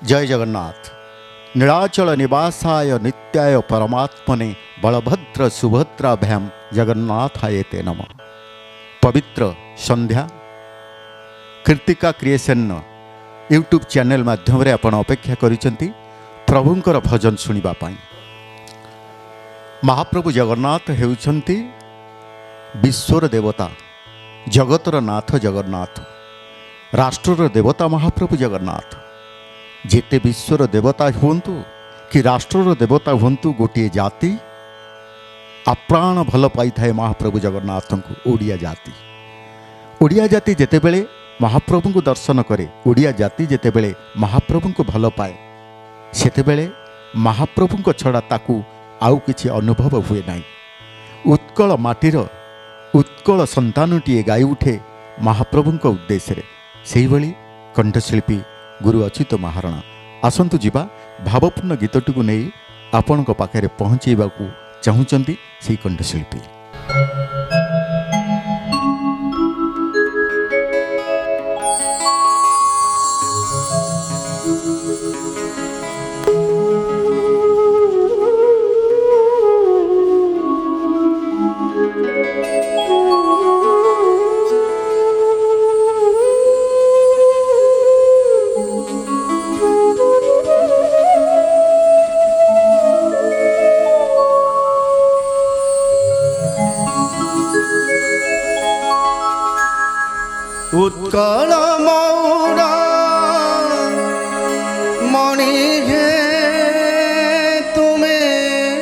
जय जगन्नाथ। नीलाचल निवासाय नित्याय परमात्मने बलभद्र सुभद्राभ्याम जगन्नाथाय ते नमः। पवित्र संध्या कृतिका क्रिएशन यूट्यूब चैनल माध्यम रे आपण अपेक्षा करिसेंती प्रभुंकर भजन सुनिबा पाई। महाप्रभु जगन्नाथ हेउछंती विश्वर देवता, जगतर नाथ जगन्नाथ, राष्ट्रर देवता महाप्रभु जगन्नाथ। जेते विश्वर देवता हुंतु कि राष्ट्रर देवता हुंतु, गोटे जाति अप्राण भल पाई थाए महाप्रभु जगन्नाथ को। ओडिया जाति जेतेबेले महाप्रभु को दर्शन करे, ओडिया जाति जेतेबेले महाप्रभु को भल पाए, सेतेबेले महाप्रभु को छड़ा ताकू आउ किछि अनुभव हुए नाही। उत्कल माटीर उत्कल संतानटीए गाई उठे महाप्रभु को उद्देश्य से ही कंठशिल्पी गुरु अच्युत महाराणा। आसंतु जीवा भावपूर्ण गीतटी को नहीं आपण पाखे पहुँचेबा चाहूँगी से कंठशिल्पी। उत्कल मौरा मणि है तुम्हें,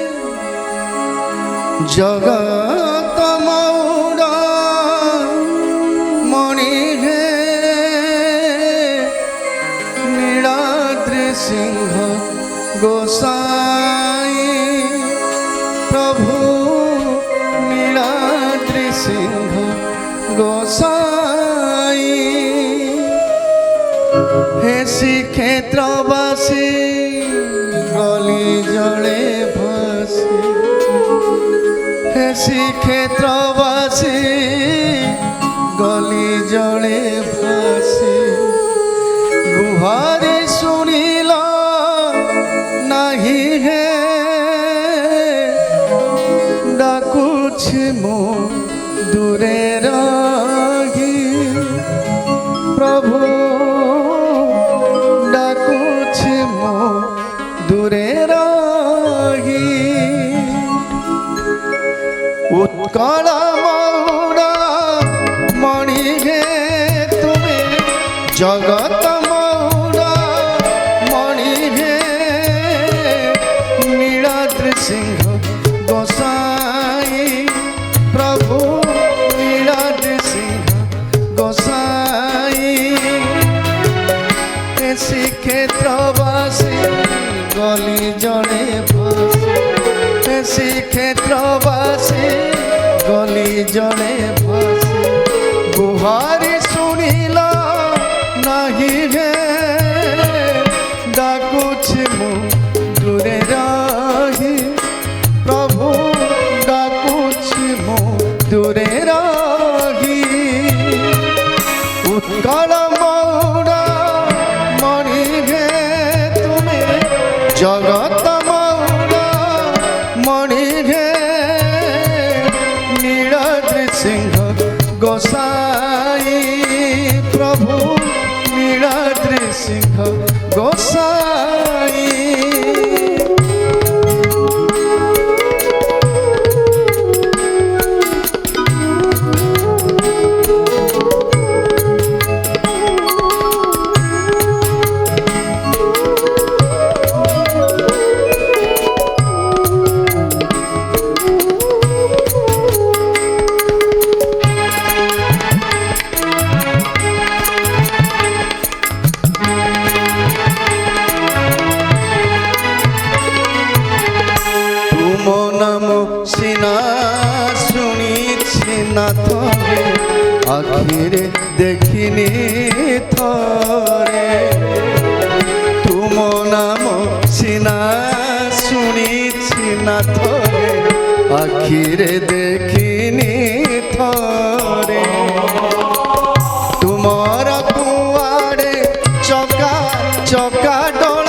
जगत मौरा मणि है, नीलाद्रि सिंह गोसाई प्रभु, नीलाद्रि सिंह गोसाई। हे श्रीक्षेत्रवासी गली जड़े भासी, हे श्रीक्षेत्रवासी गली जड़े भासी। गुहारी सुनिल नहीं है, डाकुछि मो दूरे रही प्रभु, दूरे रही। उत्कल मौरा मणि है तुम्हें, जगत मौरा मणि है, नीलाद्रि सिंह गोसाई प्रभु, नीलाद्रि सिंह गोसाई। श्रीक्षेत्रवासी गली जड़े भासी, श्रीक्षेत्रवासी गली जड़े भासी। गुहारी सुनिल नहीं है, डाकुछि मु दूरे रही प्रभु, डाकुछि मु दूरे रही। उत्कल मौरा मणि है तुम्हें, जगत मौरा मणि है, नीलाद्रि सिंह गोसाई प्रभु, नीलाद्रि सिंह गोसाई। आखिरे देखिनी थरे, तुम नाम सीना शुणी ना थरे, आखिरे देखिनी थरे। तुमर कुआड़े चका चका डोल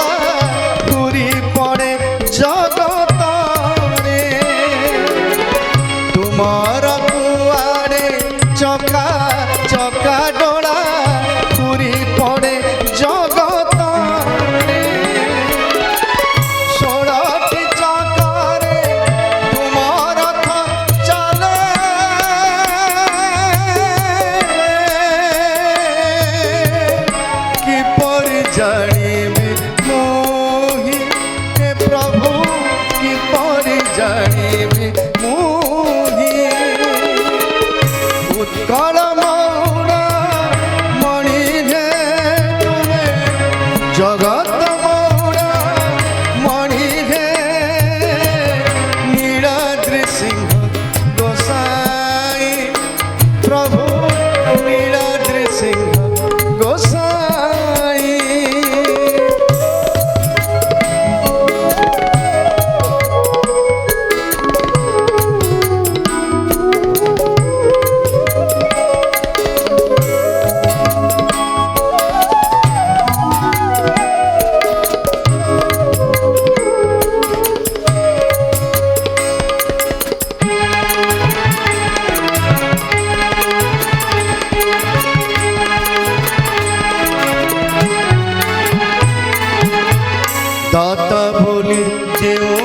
ଦାତା ବୋଲି ଯେଉଁ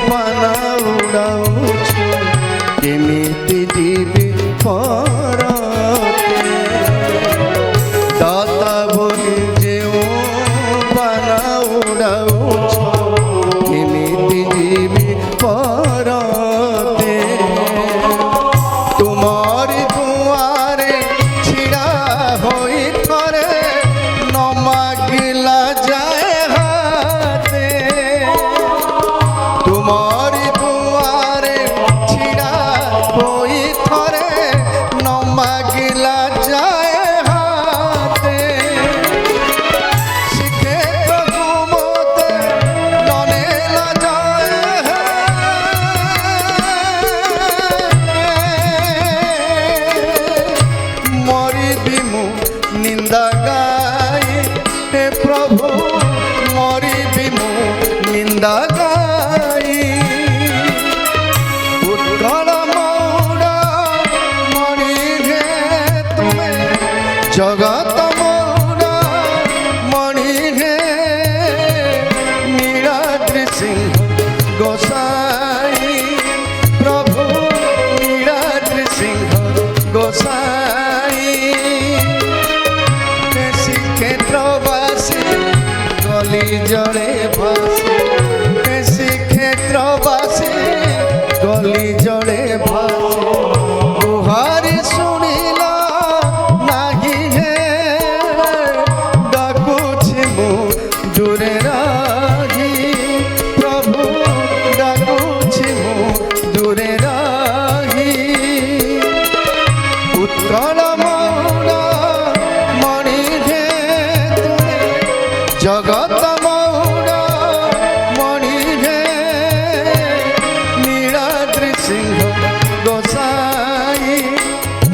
ବାନା ଉଡ଼ାଉଛୁ କେମିତି ଯିବି ପରତେ ଦାତା ବୋଲି ଯେଉଁ ବାନା ଉଡ଼ାଉଛୁ କେମିତି ଯିବି ପରତେ ତୁମରି ଦୁଆରେ ଛିଡ଼ା ହୋଇ ଥରେ ନ ମାଗିଲା ଯାଏ ହାତେ ତୁମରି ଦୁଆରେ ଛିଡ଼ା ହୋଇ ଥରେ ନ ମାଗିଲା ଯାଏ ହାତେ ଶିଖେ ପ୍ରଭୁ ମୋତେ ନ ନେଲା ଯାଏ ମରିବି ମୁଁ ନିନ୍ଦା ଗାଇ ହେ ପ୍ରଭୁ ମରିବି ମୁଁ ନିନ୍ଦା ଗାଇ ଉତ୍କଳ ମଉଡ଼ ମଣିରେ ତୁମେ ଜଗତ ମଉଡ଼ ମଣିରେ ନୀଳାଦ୍ରି ସିଂହ ଗୋସାଇ ପ୍ରଭୁ ନୀଳାଦ୍ରି ସିଂହ ଗୋସାଇ ଶ୍ରୀକ୍ଷେତ୍ରବାସୀ ଗଲି ଜଳେ ଭାସି ଶ୍ରୀକ୍ଷେତ୍ରବାସୀ ଗଲି ଜଳେ ଭାସି ଗୁହାରି ଶୁଣିଲା ନାହିଁ ହେ ଡାକୁଛି ମୁଁ ଦୂରେ ରହି ପ୍ରଭୁ ଡାକୁଛି ମୁଁ ଦୂରେ ରହି ଉତ୍କଳ ମଉଡ଼ ମଣିରେ ତୁମେ ଜଗତ ମଉଡ଼ ମଣିରେ ନୀଳାଦ୍ରି ସିଂହ ଗୋସାଇ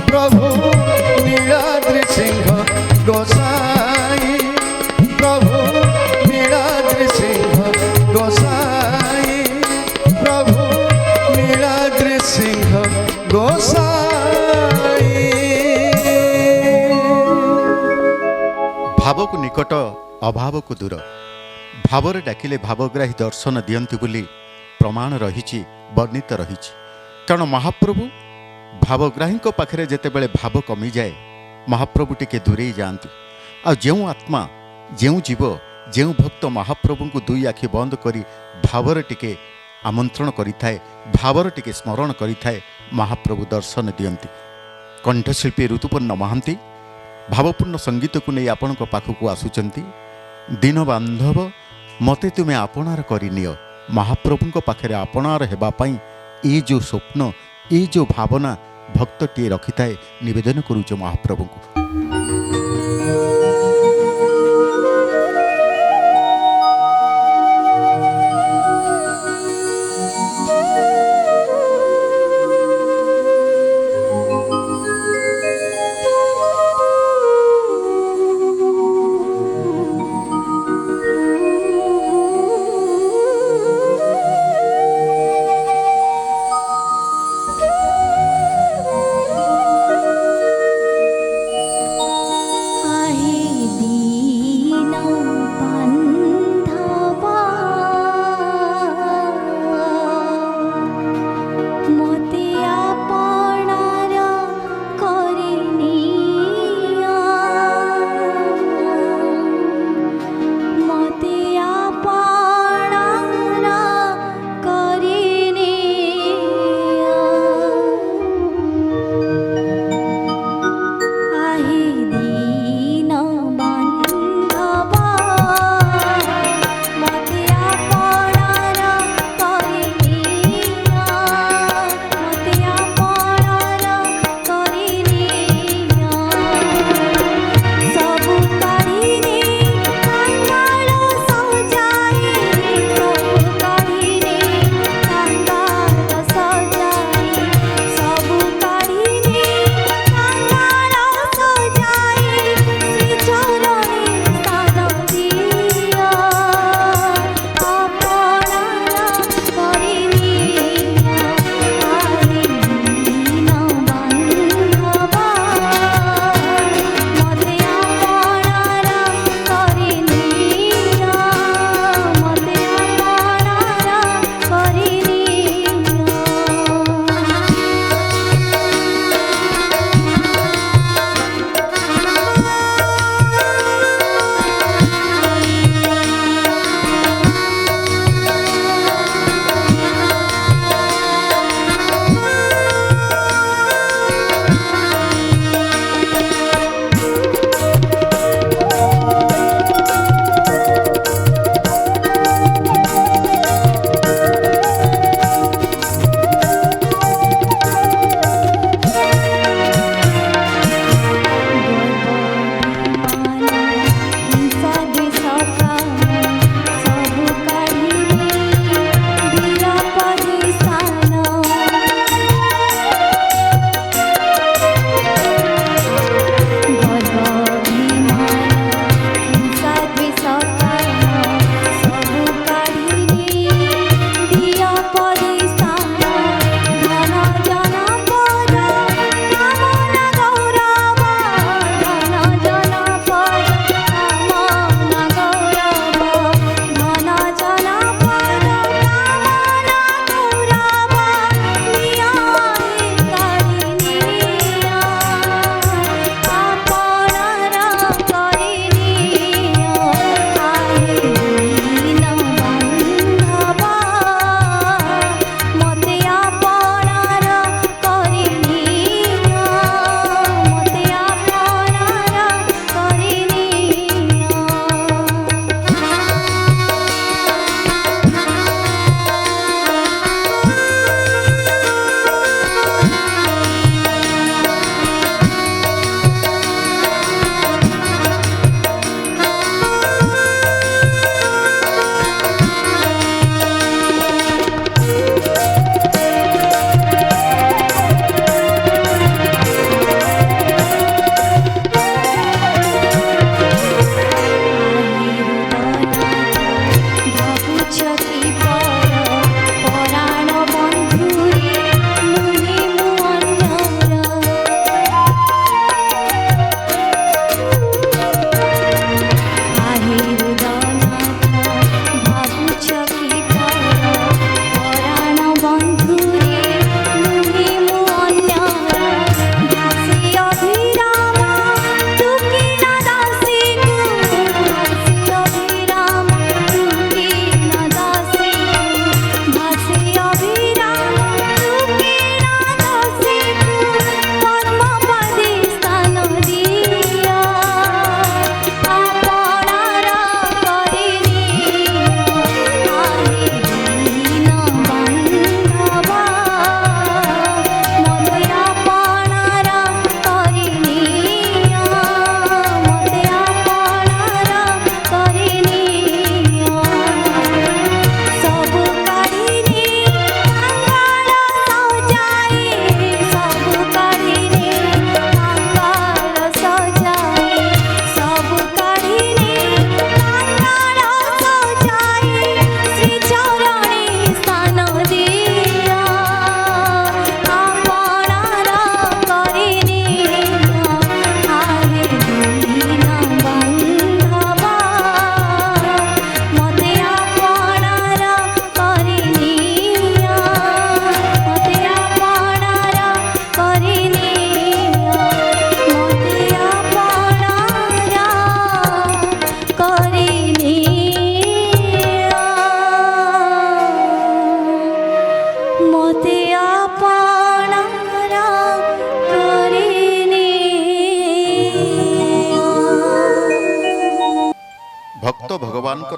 ପ୍ରଭୁ ନୀଳାଦ୍ରି ସିଂହ ଗୋସାଇ ପ୍ରଭୁ ନୀଳାଦ୍ରି ସିଂହ ଗୋସାଇ ପ୍ରଭୁ ନୀଳାଦ୍ରି ସିଂହ ଗୋସାଇ ଭାବକୁ ନିକଟ ଅଭାବକୁ ଦୂର ଭାବରେ ଡାକିଲେ ଭାବଗ୍ରାହୀ ଦର୍ଶନ ଦିଅନ୍ତି ବୋଲି ପ୍ରମାଣ ରହିଛି ବର୍ଣ୍ଣିତ ରହିଛି। କାରଣ ମହାପ୍ରଭୁ ଭାବଗ୍ରାହୀଙ୍କ ପାଖରେ ଯେତେବେଳେ ଭାବ କମିଯାଏ ମହାପ୍ରଭୁ ଟିକେ ଦୂରେଇ ଯାଆନ୍ତି। ଆଉ ଯେଉଁ ଆତ୍ମା ଯେଉଁ ଜୀବ ଯେଉଁ ଭକ୍ତ ମହାପ୍ରଭୁଙ୍କୁ ଦୁଇ ଆଖି ବନ୍ଦ କରି ଭାବରେ ଟିକେ ଆମନ୍ତ୍ରଣ କରିଥାଏ ଭାବରେ ଟିକେ ସ୍ମରଣ କରିଥାଏ ମହାପ୍ରଭୁ ଦର୍ଶନ ଦିଅନ୍ତି। କଣ୍ଠଶିଳ୍ପୀ ଋତୁପର୍ଣ୍ଣ ମହାନ୍ତି ଭାବପୂର୍ଣ୍ଣ ସଙ୍ଗୀତକୁ ନେଇ ଆପଣଙ୍କ ପାଖକୁ ଆସୁଛନ୍ତି। ଦିନ ବାନ୍ଧବ ମୋତେ ତୁମେ ଆପଣାର କରିନିଅ ମହାପ୍ରଭୁଙ୍କ ପାଖରେ ଆପଣାର ହେବା ପାଇଁ ଏଇ ଯେଉଁ ସ୍ୱପ୍ନ ଏଇ ଯେଉଁ ଭାବନା ଭକ୍ତଟିଏ ରଖିଥାଏ ନିବେଦନ କରୁଛ ମହାପ୍ରଭୁଙ୍କୁ।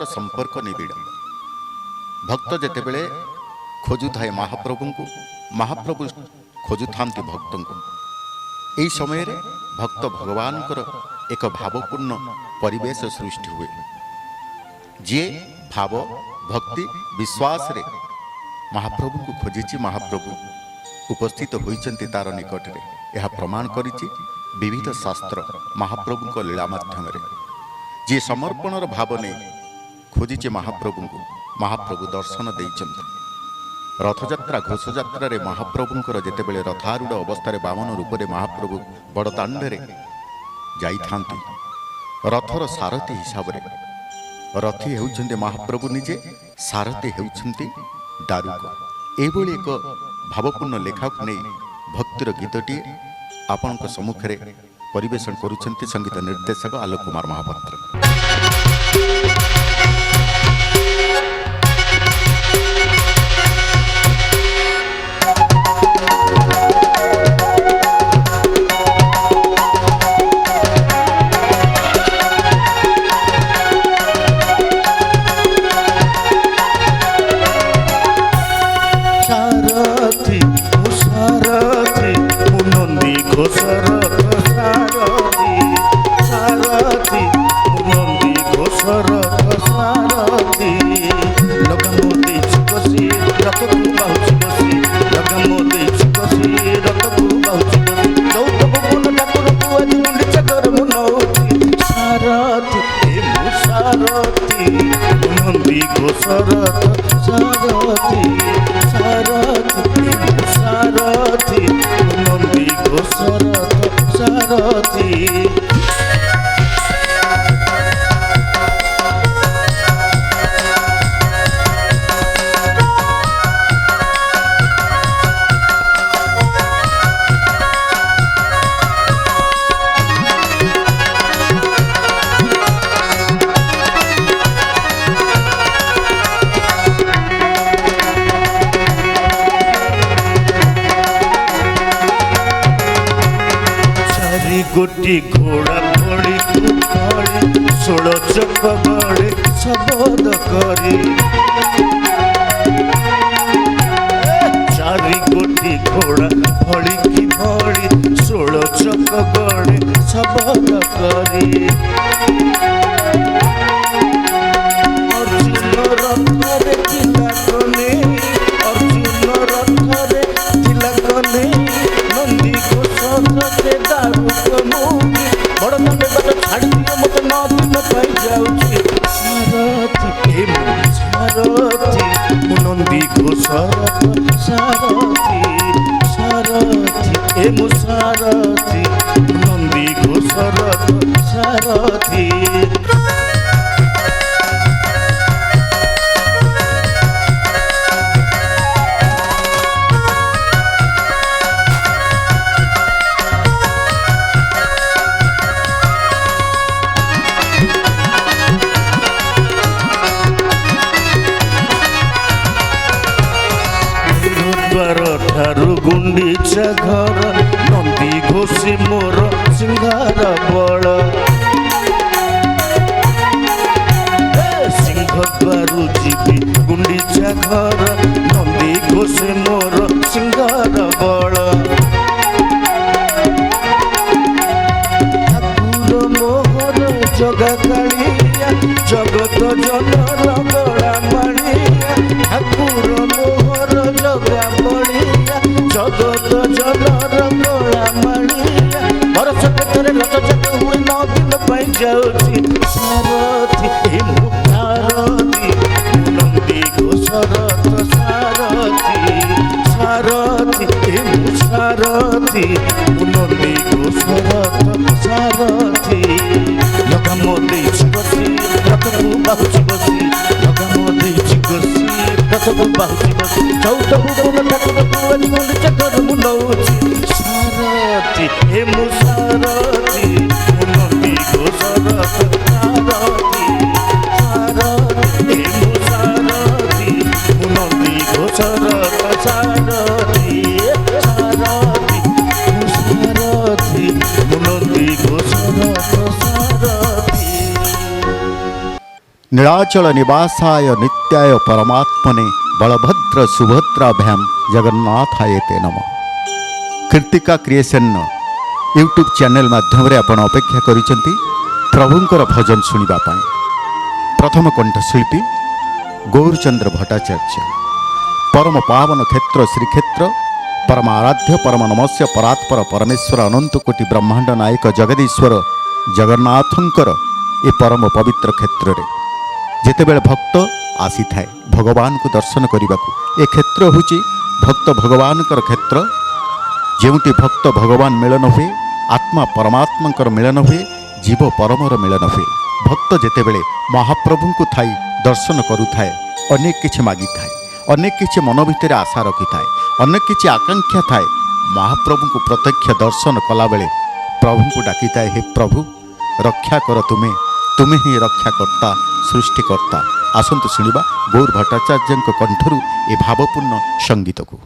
ଭକ୍ତଙ୍କର ସମ୍ପର୍କ ନିବିଡ଼। ଭକ୍ତ ଯେତେବେଳେ ଖୋଜୁଥାଏ ମହାପ୍ରଭୁଙ୍କୁ, ମହାପ୍ରଭୁ ଖୋଜୁଥାନ୍ତି ଭକ୍ତଙ୍କୁ। ଏହି ସମୟରେ ଭକ୍ତ ଭଗବାନଙ୍କର ଏକ ଭାବପୂର୍ଣ୍ଣ ପରିବେଶ ସୃଷ୍ଟି ହୁଏ। ଯିଏ ଭାବ ଭକ୍ତି ବିଶ୍ୱାସରେ ମହାପ୍ରଭୁଙ୍କୁ ଖୋଜିଛି, ମହାପ୍ରଭୁ ଉପସ୍ଥିତ ହୋଇଛନ୍ତି ତାର ନିକଟରେ। ଏହା ପ୍ରମାଣ କରିଛି ବିବିଧ ଶାସ୍ତ୍ର ମହାପ୍ରଭୁଙ୍କ ଲୀଳା ମାଧ୍ୟମରେ। ଯିଏ ସମର୍ପଣର ଭାବ ନେଇ ଖୋଜିଛି ମହାପ୍ରଭୁଙ୍କୁ, ମହାପ୍ରଭୁ ଦର୍ଶନ ଦେଇଛନ୍ତି। ରଥଯାତ୍ରା ଘୋଷଯାତ୍ରାରେ ମହାପ୍ରଭୁଙ୍କର ଯେତେବେଳେ ରଥାରୂଢ଼ ଅବସ୍ଥାରେ ବାମନ ରୂପରେ ମହାପ୍ରଭୁ ବଡ଼ଦାଣ୍ଡରେ ଯାଇଥାନ୍ତି, ରଥର ସାରଥୀ ହିସାବରେ ରଥୀ ହେଉଛନ୍ତି ମହାପ୍ରଭୁ ନିଜେ, ସାରଥୀ ହେଉଛନ୍ତି ଦାରୁକ। ଏଭଳି ଏକ ଭାବପୂର୍ଣ୍ଣ ଲେଖାକୁ ନେଇ ଭକ୍ତିର ଗୀତଟିଏ ଆପଣଙ୍କ ସମ୍ମୁଖରେ ପରିବେଷଣ କରୁଛନ୍ତି ସଙ୍ଗୀତ ନିର୍ଦ୍ଦେଶକ ଆଲୋକ କୁମାର ମହାପାତ୍ର। गोटी घोड़ा घोड़ी घोड़ी 16 चक गड़े शबद करी चारि गोटी घोड़ा भड़ी की भड़ी 16 चक गड़े शबद करी अर्जुन रथरे तिलकने अर्जुन रथरे तिलकने नंदी को सदसे दारुक मुनि बड़दाने बात छाड़ दियो मते न दिन पाई जाउची सारथी ए मो सारथी मो नंदी को सारथी सारथी ए मो सारथी नंदी को सारथी ठारू गुंडीचा घर नंदी घोषी मोर सिंगार बड़ सिंहद्वारू जीवी गुंडीचा घर नंदी घोषी मोर सिंगार बड़ ठाकुर मोहर जगा कालिया जगत जनर गला माड़िया ठाकुर मोहर जगा बड़िया जगत जनर गला माड़िया बरस केतरे रथ चक हुए 9 दिन पाई जाउची सारथी ए मो सारथी नंदी को सरथ सारथी सारथी ए मो सारथी नंदी को सरथ सारथी लगाम देछि बसी रथକୁ ବାହୁଛି ବସି लगाम देछि बसी रथକୁ ବାହୁଛି ବସି ଚଉଦ ଭୁବନ ଠାକୁରକୁ ଆଜି ଗୁଣ୍ଡିଚା ଘର ମୁଁ ନଉଛି ସାରଥୀ ଏ ମୋ ସାରଥୀ ମୋ ନନ୍ଦୀ ଘୋ ସରଥ ସାରଥୀ ସାରଥୀ ଏ ମୋ ସାରଥୀ ମୋ ନନ୍ଦୀ ଘୋ ସରଥ ସାରଥୀ ସାରଥୀ ମୋ ସାରଥୀ ମୋ ନନ୍ଦୀ ଘୋ ସରଥ ସାରଥୀ। नीलाचल निवासाय नित्याय परमात्मने बलभद्र सुभद्राभ्याम जगन्नाथाय ते नमः। कृतिका क्रिएशन यूट्यूब चैनल माध्यम आपण अपेक्षा करिसेंती प्रभुंकर भजन सुनिबा पाई। प्रथम कंठशिल्पी गौरचंद्र भट्टाचार्य। परम पावन क्षेत्र श्रीक्षेत्र परम आराध्य परम नमस्य परात्पर परमेश्वर अनंत कोटि ब्रह्मांड नायक जगदीश्वर जगन्नाथंकर ए परम पवित्र क्षेत्र रे जेतेबेले भक्त आसी थाए भगवान को दर्शन करने को ए क्षेत्र होची भक्त भगवान क्षेत्र जेउटी भक्त भगवान मिलन हुए आत्मा परमात्मा मिलन हुए जीव परमर मिलन हुए। भक्त जेतेबेले महाप्रभु को थाई दर्शन करुथाए अनेक किछि मागी थाए अनेक किछि मन भितर आशा रखि थाए अनेक किछि आकांक्षा थाए महाप्रभु को प्रत्यक्ष दर्शन कला बेले प्रभु को डाकी थाए हे प्रभु रक्षा कर तुम्हें तुम्हें ही रक्षाकर्ता सृष्टिकर्ता। आसंतु शुणिबा गौर भट्टाचार्य कंठरू ए भावपूर्ण संगीत को।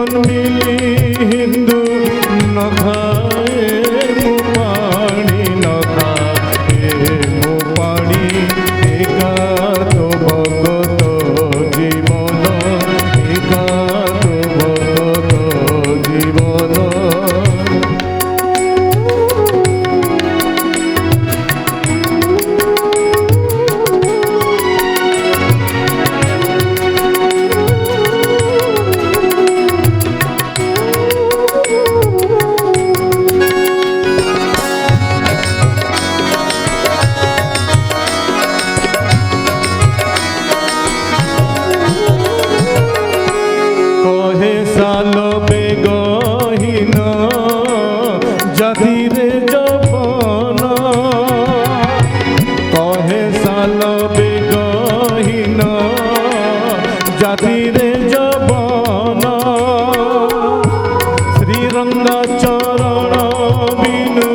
ଜନ୍ମିଲି ହିନ୍ଦୁ ନ ଖାଏ ମୁଁ ପାଣି ନ ଖାଏ ମୁଁ ପାଣି ଏକା ତ ଭଗତ ଜୀବନ ଏକା ତ ଭଗତ ଜୀବନ কহে সাল বেগহীন জাতিরে যবন কহে সাল বেগহীন জাতিরে যবন শ্রীরঙ্গ চরণ বিনু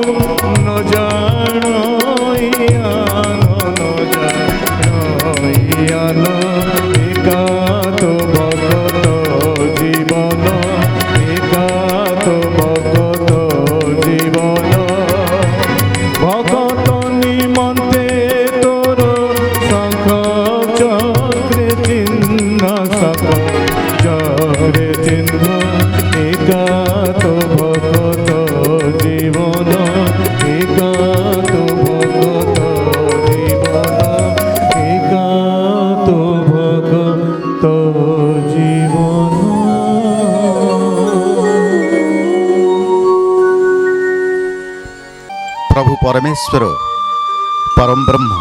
ন জান ইয়ান একা তো ভগত জীবন একা তো ভগত জীবন ভগত নিমন্তে তোর শঙ্খ চক্রে চিহ্ন শঙ্খ চক্রে চিহ্ন একা তো ভগত জীবন একা তো ভগত জীবন একা তো ভগত জীবন प्रभु परमेश्वर परम ब्रह्म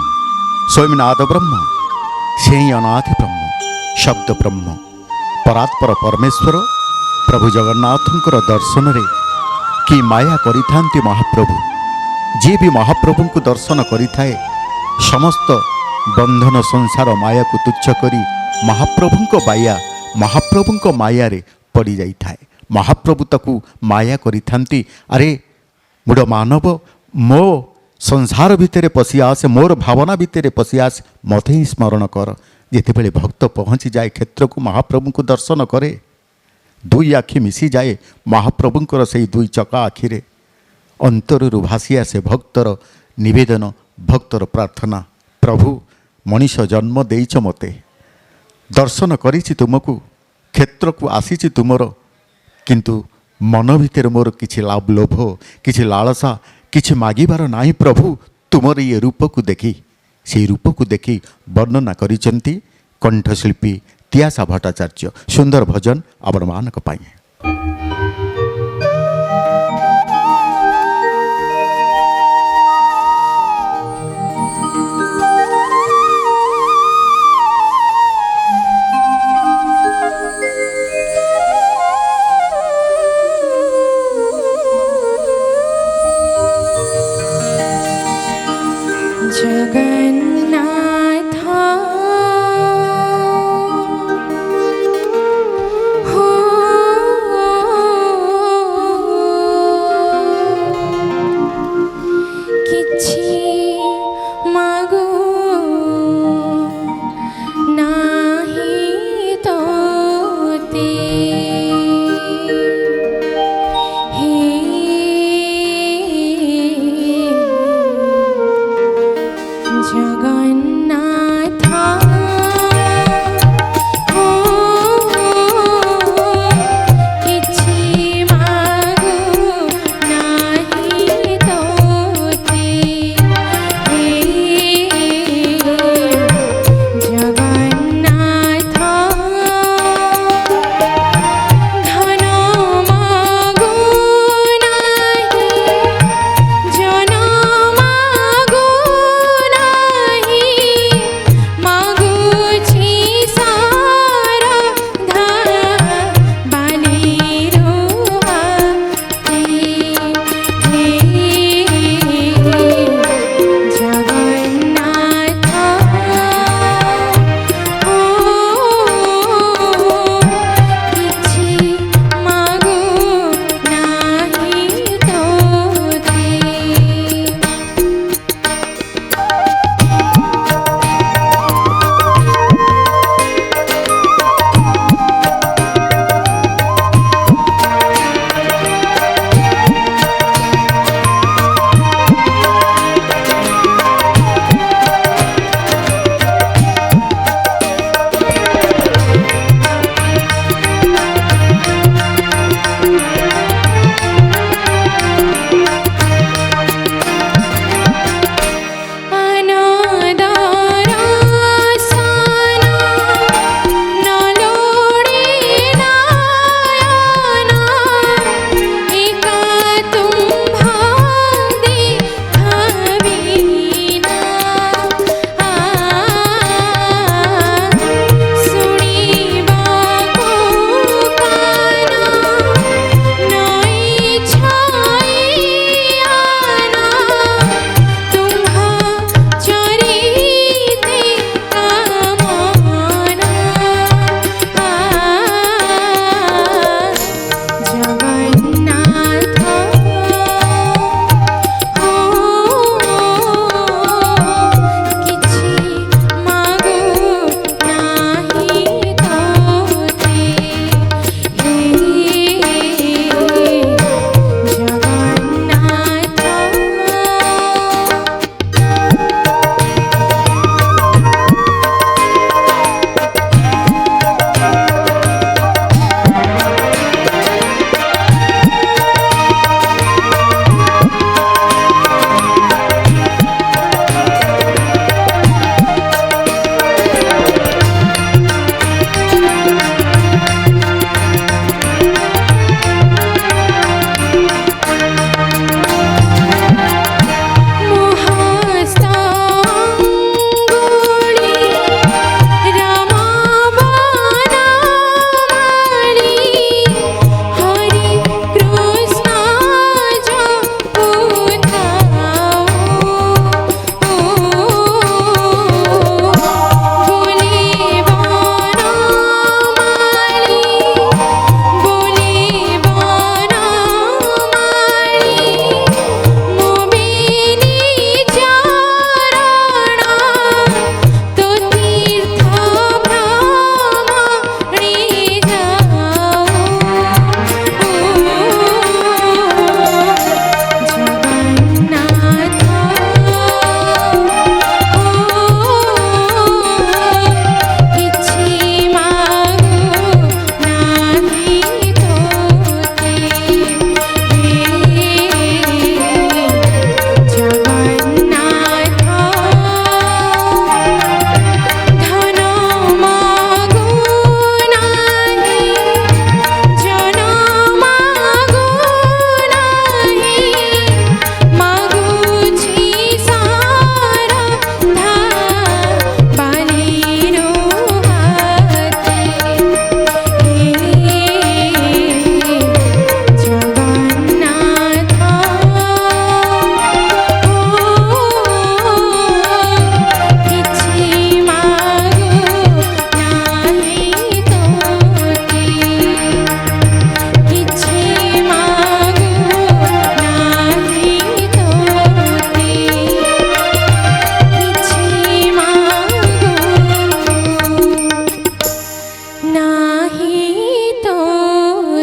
स्वयंनाद ब्रह्म से ही अनादि ब्रह्म शब्द ब्रह्म परात्पर परमेश्वर प्रभु जगन्नाथंकर दर्शन रे कि माया करिथांती महाप्रभु जी भी महाप्रभु को दर्शन करिथाए समस्त बंधन संसार माया को तुच्छ करी महाप्रभु माया रे पड़ी जाइथाए महाप्रभु ताकू माया करिथांती अरे मुड़ मानव मो संसार भितर पशि आसे मोर भावना भितर पशि आसे मते ही स्मरण कर जितेबले भक्त पहुँची जाए क्षेत्र को महाप्रभु को दर्शन करे दुई आखि मिसी जाए महाप्रभुंकर से दुई चका आखिरे अंतर भासी आसे भक्तर निवेदन भक्तर प्रार्थना प्रभु मनीष जन्म देइछ मते दर्शन करिछि तुमको क्षेत्र को आसीछि तुमर किंतु मन भितर मोर किछि लोभ किछि लालसा किछि मागिबार नाही प्रभु तुमर ये रूप को देखी से रूप को देखी वर्णना करिसेंती कंठशिल्पी त्यासा भट्टाचार्य सुंदर भजन आपण मानक पाई जगन्नाथ हो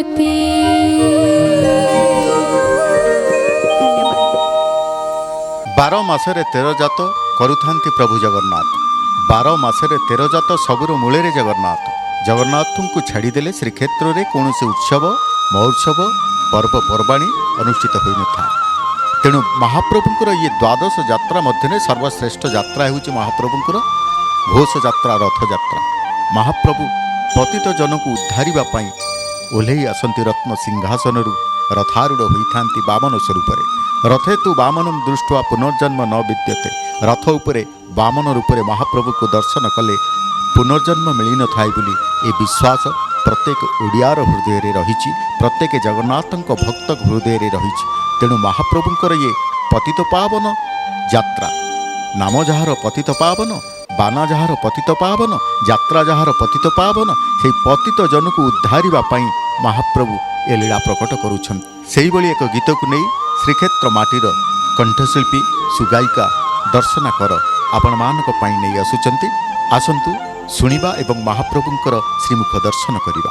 ମତେ। ବାର ମାସରେ 13 ଜାତ କରୁଥାନ୍ତି ପ୍ରଭୁ ଜଗନ୍ନାଥ। 12 ମାସରେ 13 ଜାତ ସବୁର ମୂଳରେ ଜଗନ୍ନାଥ। ଜଗନ୍ନାଥଙ୍କୁ ଛାଡ଼ିଦେଲେ ଶ୍ରୀକ୍ଷେତ୍ରରେ କୌଣସି ଉତ୍ସବ ମହୋତ୍ସବ ପର୍ବପର୍ବାଣୀ ଅନୁଷ୍ଠିତ ହୋଇନଥାଏ। ତେଣୁ ମହାପ୍ରଭୁଙ୍କର ଇଏ ଦ୍ୱାଦଶ ଯାତ୍ରା ମଧ୍ୟରେ ସର୍ବଶ୍ରେଷ୍ଠ ଯାତ୍ରା ହେଉଛି ମହାପ୍ରଭୁଙ୍କର ଘୋଷ ଯାତ୍ରା, ରଥଯାତ୍ରା। ମହାପ୍ରଭୁ ପତିତ ଜନକୁ ଉଦ୍ଧାରିବା ପାଇଁ ଓହ୍ଲେଇ ଆସନ୍ତି ରତ୍ନ ସିଂହାସନରୁ, ରଥାରୂଢ଼ ହୋଇଥାନ୍ତି ବାମନ ସ୍ୱରୂପରେ। ରଥେ ତୁ ବାମନଂ ଦୃଷ୍ଟ୍ୱା ପୁନର୍ଜନ୍ମ ନ ବିଦ୍ୟତେ। ରଥ ଉପରେ ବାମନ ରୂପରେ ମହାପ୍ରଭୁକୁ ଦର୍ଶନ କଲେ ପୁନର୍ଜନ୍ମ ମିଳିନଥାଏ ବୋଲି ଏ ବିଶ୍ୱାସ ପ୍ରତ୍ୟେକ ଓଡ଼ିଆର ହୃଦୟରେ ରହିଛି, ପ୍ରତ୍ୟେକ ଜଗନ୍ନାଥଙ୍କ ଭକ୍ତ ହୃଦୟରେ ରହିଛି। ତେଣୁ ମହାପ୍ରଭୁଙ୍କର ଇଏ ପତିତ ପାବନ ଯାତ୍ରା, ନାମ ଯାହାର ପତିତ ପାବନ, ବାନା ଯାହାର ପତିତ ପାବନ, ଯାତ୍ରା ଯାହାର ପତିତ ପାବନ, ସେହି ପତିତ ଜନକୁ ଉଦ୍ଧାରିବା ପାଇଁ ମହାପ୍ରଭୁ ଏ ଲୀଳା ପ୍ରକଟ କରୁଛନ୍ତି। ସେହିଭଳି ଏକ ଗୀତକୁ ନେଇ ଶ୍ରୀକ୍ଷେତ୍ର ମାଟିର କଣ୍ଠଶିଳ୍ପୀ ସୁଗାୟିକା ଦର୍ଶନା କର ଆପଣମାନଙ୍କ ପାଇଁ ନେଇ ଆସୁଛନ୍ତି। ଆସନ୍ତୁ ଶୁଣିବା ଏବଂ ମହାପ୍ରଭୁଙ୍କର ଶ୍ରୀମୁଖ ଦର୍ଶନ କରିବା।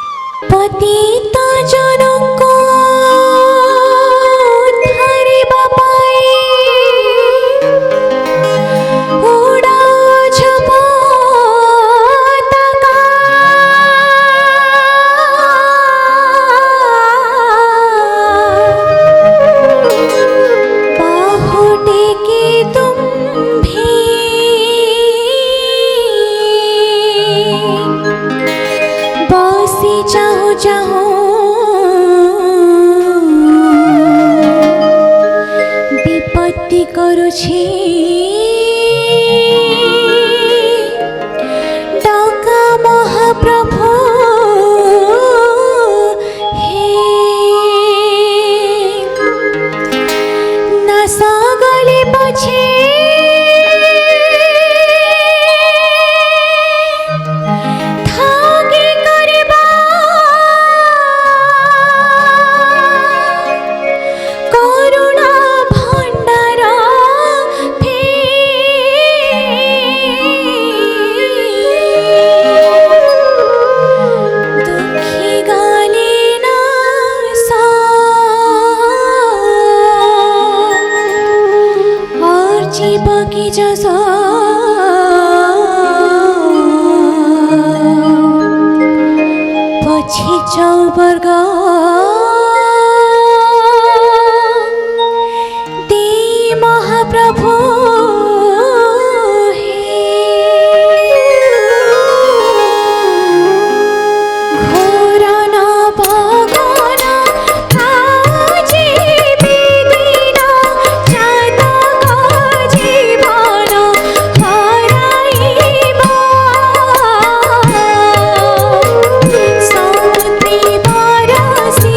ପତିତ ଜନଙ୍କୁ ଧରିବା ପାଇଁ ଉଡ଼ାଉଛ ପତାକା। ବାହୁଟିକି ତୁମ୍ଭେ ବସି ଚାହୁଁ ଚାହୁଁ ବିପତ୍ତି କରୁଛି। ଡକା ମହାପ୍ରଭୁ ହେ, ନାଶ ଗଲେ ପଛେ ଥାଙ୍ଗି କରିବା କରୁଣା ଭଣ୍ଡାର ଫେ। ଦୁଃଖୀ ଗାଲେ ନାଶ ଅର୍ଜିବ କି ଯଶ। ପଛେ ଚୌବର୍ଗ ଦେଇ ମହାପ୍ରଭୁ ହେ। ଘୋର ନବଘନ କାଜେ ବିଦିନ ଚାତକ ଜୀବନ ହରାଇବ। ସମୁଦ୍ରେ ବରଷି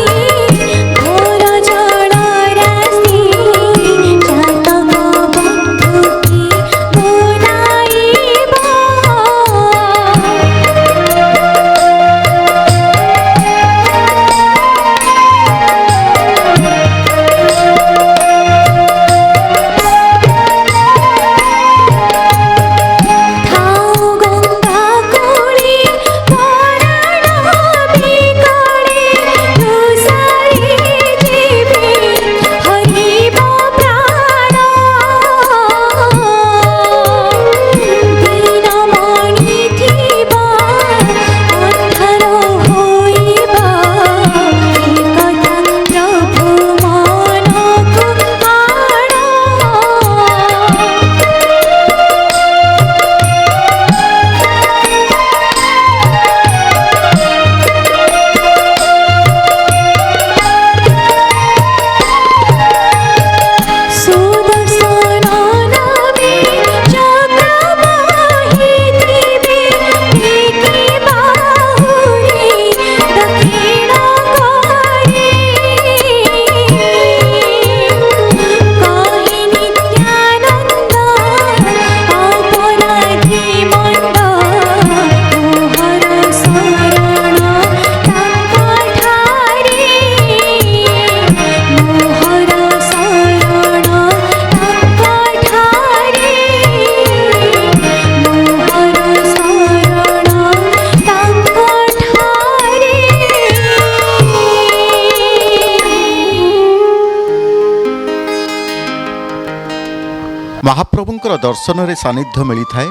महाप्रभुंकर दर्शन सानिध्य मिली थाए,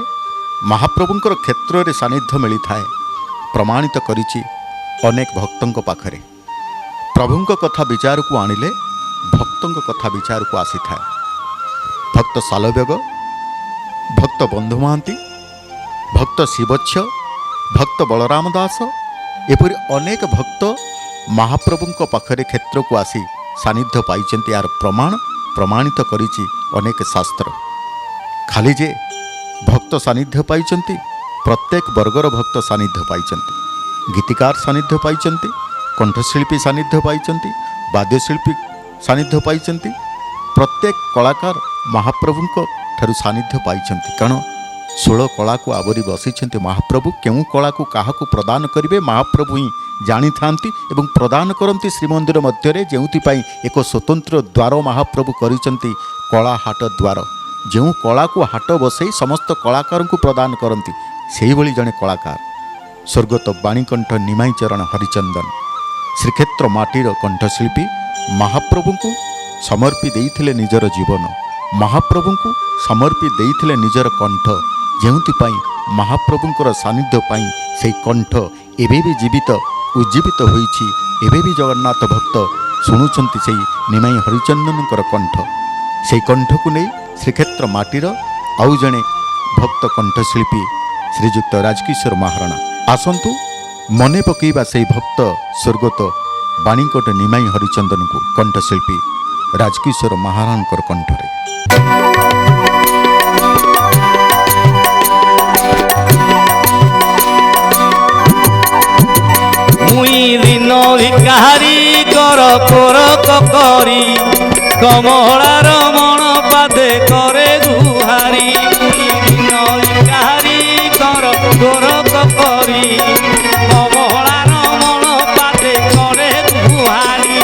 महाप्रभुंकर क्षेत्र में सानिध्य मिली थाए प्रमाणित करिछि अनेक भक्तों पाखरे। प्रभुंक कथा विचार को आनिले भक्तों कथा विचार को आसी थाए। भक्त सालव्यग, भक्त बंधु महांती, भक्त शिवच्छ, भक्त बलराम दास एपरि अनेक भक्त महाप्रभुंक पाखरे क्षेत्र को आसी सानिध्य पाइचंती। यार प्रमाणित करिछि अनेक शास्त्र। खाली जे भक्त सानिध्य पाइचंती, प्रत्येक वर्गर भक्त सानिध्य पाइचंती। गीतिकार सानिध्य पाइचंती, कंठशिल्पी सानिध्य पाइचंती, वाद्यशिल्पी सानिध्य पाइचंती। प्रत्येक कलाकार महाप्रभुंक ठारू सानिध्य पाइचंती। कारण 16 कला को आवरी बसिछंती महाप्रभु। केउ कला को काहाकू प्रदान करिवे महाप्रभु ही जानी थांती एवं प्रदान करंती। श्रीमंदिर मध्यरे जेउथिपाई एक स्वतंत्र द्वार महाप्रभु करिसंती, कला हाट द्वार। जो कला को हाट बसई समस्त कलाकार को प्रदान करती, से भली जड़े कलाकार स्वर्गत बाणीकंठ निमाई चरण हरिचंदन श्रीक्षेत्र माटीर कंठशिल्पी महाप्रभु को समर्पी देइथिले निजर जीवन। महाप्रभु को समर्पी देइथिले निजर कंठ। जेउथिपाई महाप्रभुंकर सानिध्य पाई से कंठ एबे भी जीवित उज्जीवित होईछि। एबे भी जगन्नाथ भक्त शुणुचंती से निमाई हरिचंदनकर कंठ। से कंठ को नहीं श्रीक्षेत्र माटीर आउ जणे भक्त कंठशिल्पी श्रीजुक्त राजकिशोर महाराणा आसंतु मने पकईबा से भक्त स्वर्गत बाणीकंठ निमाई हरिचंदन को कंठशिल्पी राजकिशोर महाराणा कंठरे। मुई दिन भिकारी कर करी कमला रमण पादे करे गुहारी। दिन भिकारी कर करी कमला रमण पादे करे गुहारी।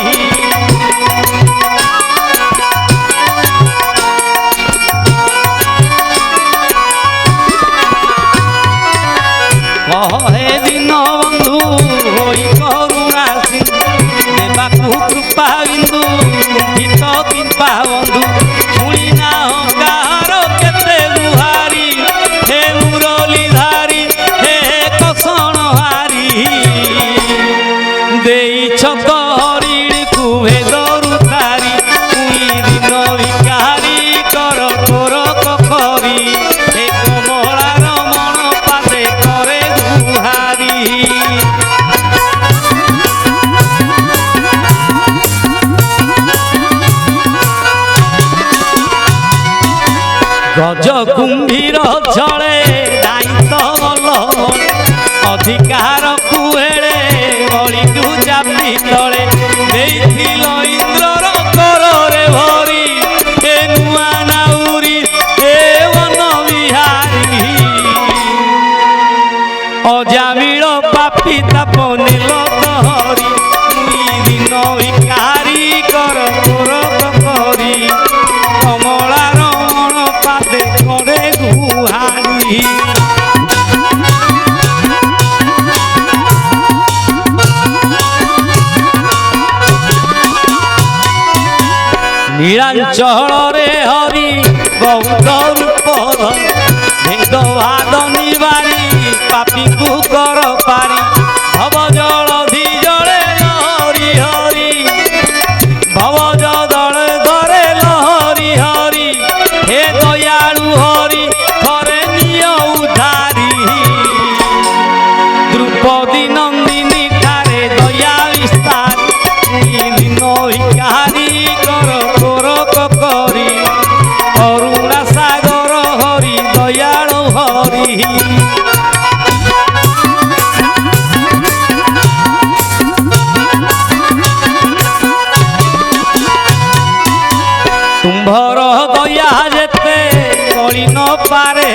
कहे दिन बंधु होई करुणा सिंधु देवाकू कृपा बिंदु हित कृपा बंधु शुणी ना गार केते गुहारी। हे मुरली धारी हे कसन हारी देई छक हरिणी को भेदरु तारी। मुई दिन भिकारी कर करी हे कमला रमण पादे करे गुहारी। गज कुंभीर झले दायित्व बल अधिकार कुहेड़े बलिकू चापी तले देइथिल इंद्रर कରରେ भरी। हे नुआ नाउरी हे वन बिहारी अजामिल पापी ताप नील तहरी। मुई दिन भिकारी कर करी कमला रमण पादे करे गुहारी। नीलांचल रे हरि बहुत रूप भेदभाद निवारी पापी को कर पारी। भव जल जड़े लहरी हरि भव जल धरे लहरी हरि। हे दयालु हरि थरे निय उधारी। द्रुपदी नंदिनी ठारे दया विस्तार। मुई दिन भिकारी कर करी करुणा सागर हरि दयालु हरि। तुम्भर दया जेते कली न पारे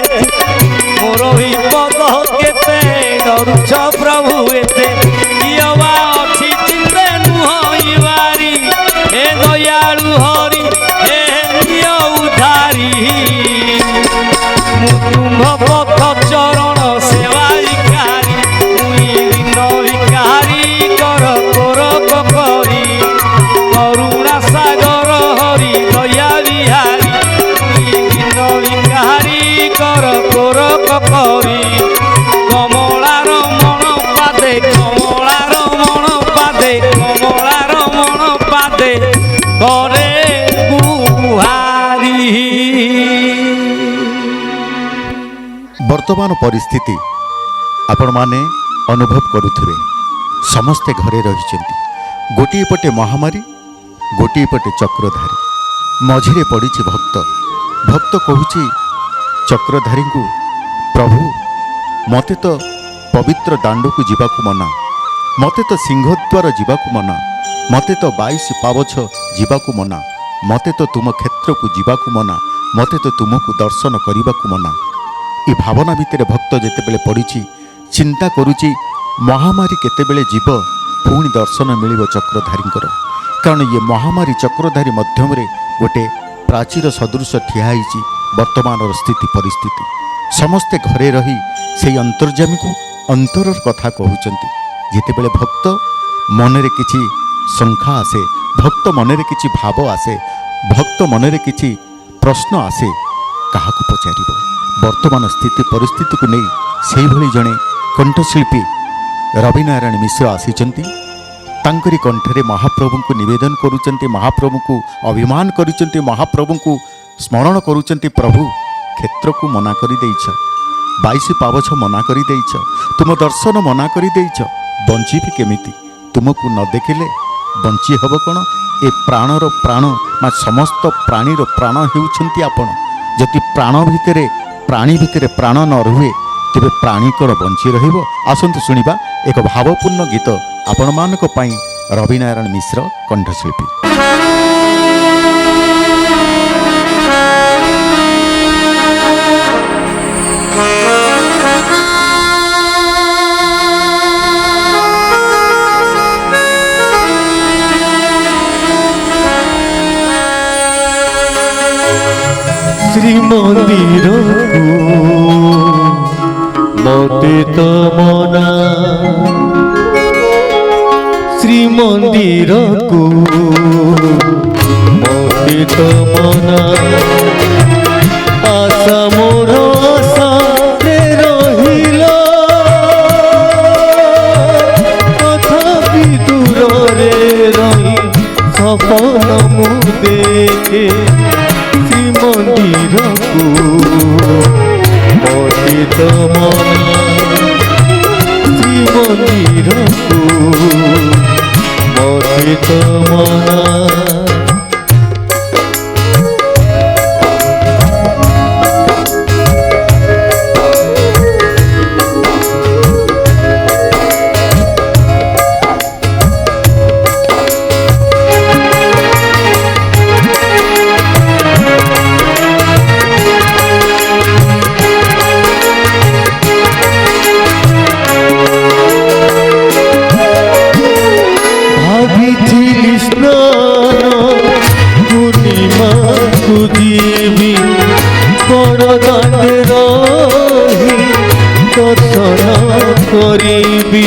मोर विपद केते डरुछ प्रभु एते। कियवा अछि चिंते नुहइबारी हे दयालु हरि हे निय उधारी। मु तुम्भ पथ चरण सेवा भिखारी। मुई दिन भिकारी कर करी करुणा सागर हरि दया बिहारी। मुई दिन भिकारी ବର୍ତ୍ତମାନ ପରିସ୍ଥିତି ଆପଣମାନେ ଅନୁଭବ କରୁଥିବେ। ସମସ୍ତେ ଘରେ ରହିଛନ୍ତି। ଗୋଟିଏ ପଟେ ମହାମାରୀ, ଗୋଟିଏ ପଟେ ଚକ୍ରଧାରୀ, ମଝିରେ ପଡ଼ିଛି ଭକ୍ତ। ଭକ୍ତ କହୁଛି ଚକ୍ରଧାରୀଙ୍କୁ, ପ୍ରଭୁ ମୋତେ ତ ପବିତ୍ର ଦାଣ୍ଡକୁ ଯିବାକୁ ମନା, ମୋତେ ତ ସିଂହଦ୍ୱାର ଯିବାକୁ ମନା, ମୋତେ ତ 22 ପାବଛ ଯିବାକୁ ମନା, ମୋତେ ତ ତୁମ କ୍ଷେତ୍ରକୁ ଯିବାକୁ ମନା, ମୋତେ ତ ତୁମକୁ ଦର୍ଶନ କରିବାକୁ ମନା। ଏ ଭାବନା ଭିତରେ ଭକ୍ତ ଯେତେବେଳେ ପଡ଼ିଛି, ଚିନ୍ତା କରୁଛି ମହାମାରୀ କେତେବେଳେ ଯିବ, ପୁଣି ଦର୍ଶନ ମିଳିବ ଚକ୍ରଧାରୀଙ୍କର। କାରଣ ଇଏ ମହାମାରୀ ଚକ୍ରଧାରୀ ମଧ୍ୟରେ ଗୋଟେ ପ୍ରାଚୀର ସଦୃଶ ଠିଆ ହେଇଛି ବର୍ତ୍ତମାନର ସ୍ଥିତି ପରିସ୍ଥିତି। ସମସ୍ତେ ଘରେ ରହି ସେହି ଅନ୍ତର୍ଯାମୀକୁ ଅନ୍ତରର କଥା କହୁଛନ୍ତି। ଯେତେବେଳେ ଭକ୍ତ ମନରେ କିଛି ଶଙ୍କା ଆସେ, ଭକ୍ତ ମନରେ କିଛି ଭାବ ଆସେ, ଭକ୍ତ ମନରେ କିଛି ପ୍ରଶ୍ନ ଆସେ, କାହାକୁ ପଚାରିବ? ବର୍ତ୍ତମାନ ସ୍ଥିତି ପରିସ୍ଥିତିକୁ ନେଇ ସେଇଭଳି ଜଣେ କଣ୍ଠଶିଳ୍ପୀ ରବିନାରାୟଣ ମିଶ୍ର ଆସିଛନ୍ତି। ତାଙ୍କରି କଣ୍ଠରେ ମହାପ୍ରଭୁଙ୍କୁ ନିବେଦନ କରୁଛନ୍ତି, ମହାପ୍ରଭୁଙ୍କୁ ଅଭିମାନ କରୁଛନ୍ତି, ମହାପ୍ରଭୁଙ୍କୁ ସ୍ମରଣ କରୁଛନ୍ତି। ପ୍ରଭୁ କ୍ଷେତ୍ରକୁ ମନା କରିଦେଇଛ, 22 ପାବଛ ମନା କରିଦେଇଛ, ତୁମ ଦର୍ଶନ ମନା କରିଦେଇଛ, ବଞ୍ଚିବି କେମିତି? ତୁମକୁ ନ ଦେଖିଲେ ବଞ୍ଚି ହେବ କ'ଣ? ଏ ପ୍ରାଣର ପ୍ରାଣ ବା ସମସ୍ତ ପ୍ରାଣୀର ପ୍ରାଣ ହେଉଛନ୍ତି ଆପଣ। ଯଦି ପ୍ରାଣୀ ଭିତରେ ପ୍ରାଣ ନ ରୁହେ, ତେବେ ପ୍ରାଣୀ କ'ଣ ବଞ୍ଚି ରହିବ? ଆସନ୍ତୁ ଶୁଣିବା ଏକ ଭାବପୂର୍ଣ୍ଣ ଗୀତ ଆପଣମାନଙ୍କ ପାଇଁ, ରବିନାରାୟଣ ମିଶ୍ର କଣ୍ଠଶିଳ୍ପୀ। ଶ୍ରୀମନ୍ଦିରକୁ ମୋତେ ତ ମନା, ଶ୍ରୀମନ୍ଦିରକୁ ମୋତେ ତ ମନା, ଆଶା ମୋର ଆଶାରେ ରହିଲ, ତଥାପି ଦୂରରେ ରହି ସପନ ମୁଁ ଦେଖେ। ଶ୍ରୀମନ୍ଦିରକୁ ମୋତେ ତ ମନା, ଶ୍ରୀମନ୍ଦିରକୁ ମୋତେ ତ ମନା। କରିବି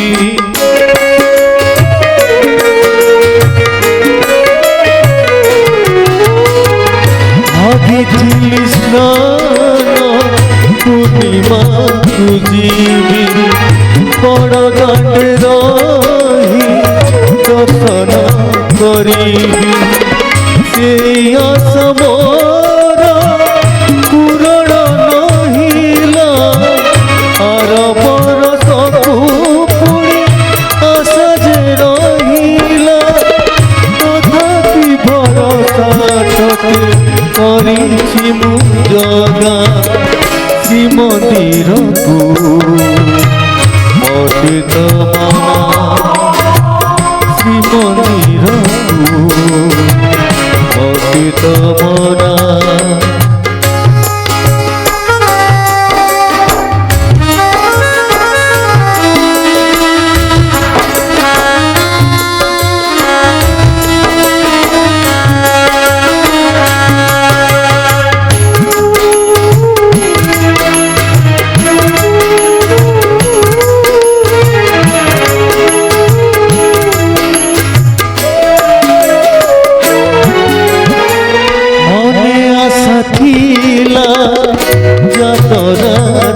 ଭାବିଥିଲି ସ୍ନାନ ପୂର୍ଣ୍ଣିମାକୁ ଯିବି, ବଡ଼ ଦାଣ୍ଡେ ରହି ଦର୍ଶନ କରିବି। ସେଇ ଆଶା ମୋର ପୂରଣ ନହିଲା, ଆର ବରଷକୁ ପୁଣି ଆଶା ଯେ ରହିଲା, ତଥାପି ଭରସା ତତେ କରିଛି ମୁଁ ଜଗା। ଶ୍ରୀମନ୍ଦିରକୁ ମୋତେ ତ ମନା, ଶ୍ରୀମନ୍ଦିରକୁ ମୋତେ ତ ମନା।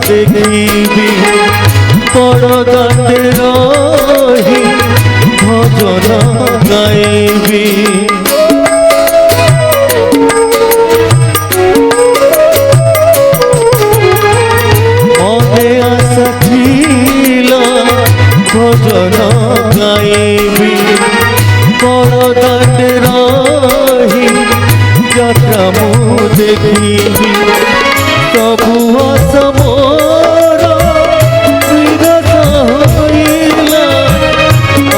ଦେଖିବି ବଡ଼ ଦାଣ୍ଡେ ରହି ଭଜନ ଗାଇବି। ମନେ ଯାତ୍ରା ମୁଁ ଦେଖିବି ସବୁ ଆସ ମୋର ବିରତ ହୋଇଲା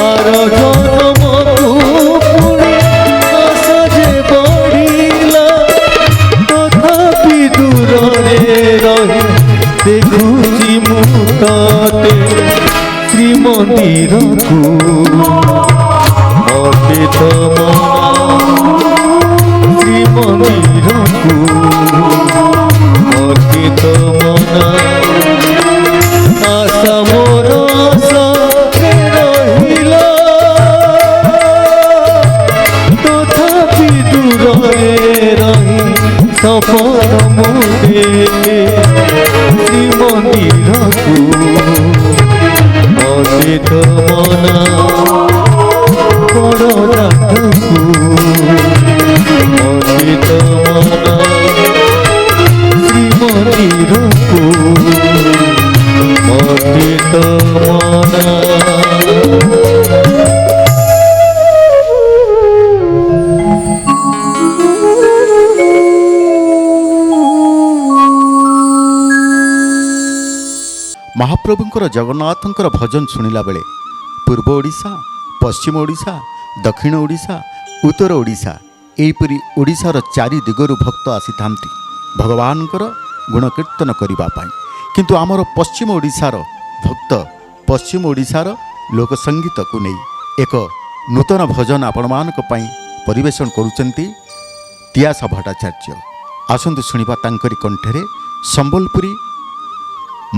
ଆର ଜନ୍ମକୁ ପୁଣି ଆଶ ଯେ ବଢ଼ିଲା ତଥାପି ଦୂରରେ ରହି ଦେଖୁଛି ମୁଁ ତତେ ଶ୍ରୀମନ୍ଦିରକୁ ଅତୀତ ଶ୍ରୀମନ୍ଦିରକୁ ଅତୀତ ମନା ଆଶା ମୋର ଆଶାରେ ରହିଲା ତଥାପି ଦୂରରେ ରହି ସଫଳ ମୁଁ ଦେଖେ ଶ୍ରୀମନ୍ଦିରକୁ ଅତୀତ ମନା ବଡ଼ ଦାଣ୍ଡକୁ ଅତୀତ ମନା ଶ୍ରୀମନ୍ଦିରକୁ ଅତୀତ ମନା ମହାପ୍ରଭୁଙ୍କର ଜଗନ୍ନାଥଙ୍କର ଭଜନ ଶୁଣିଲା ବେଳେ ପୂର୍ବ ଓଡ଼ିଶା, ପଶ୍ଚିମ ଓଡ଼ିଶା, ଦକ୍ଷିଣ ଓଡ଼ିଶା, ଉତ୍ତର ଓଡ଼ିଶା ଏହିପରି ଓଡ଼ିଶାର ଚାରି ଦିଗରୁ ଭକ୍ତ ଆସିଥାନ୍ତି ଭଗବାନଙ୍କର ଗୁଣକୀର୍ତ୍ତନ କରିବା ପାଇଁ। କିନ୍ତୁ ଆମର ପଶ୍ଚିମ ଓଡ଼ିଶାର ଭକ୍ତ ପଶ୍ଚିମ ଓଡ଼ିଶାର ଲୋକସଙ୍ଗୀତକୁ ନେଇ ଏକ ନୂତନ ଭଜନ ଆପଣମାନଙ୍କ ପାଇଁ ପରିବେଷଣ କରୁଛନ୍ତି ତିଆସ ଭଟ୍ଟାଚାର୍ଯ୍ୟ। ଆସନ୍ତୁ ଶୁଣିବା ତାଙ୍କରି କଣ୍ଠରେ ସମ୍ବଲପୁରୀ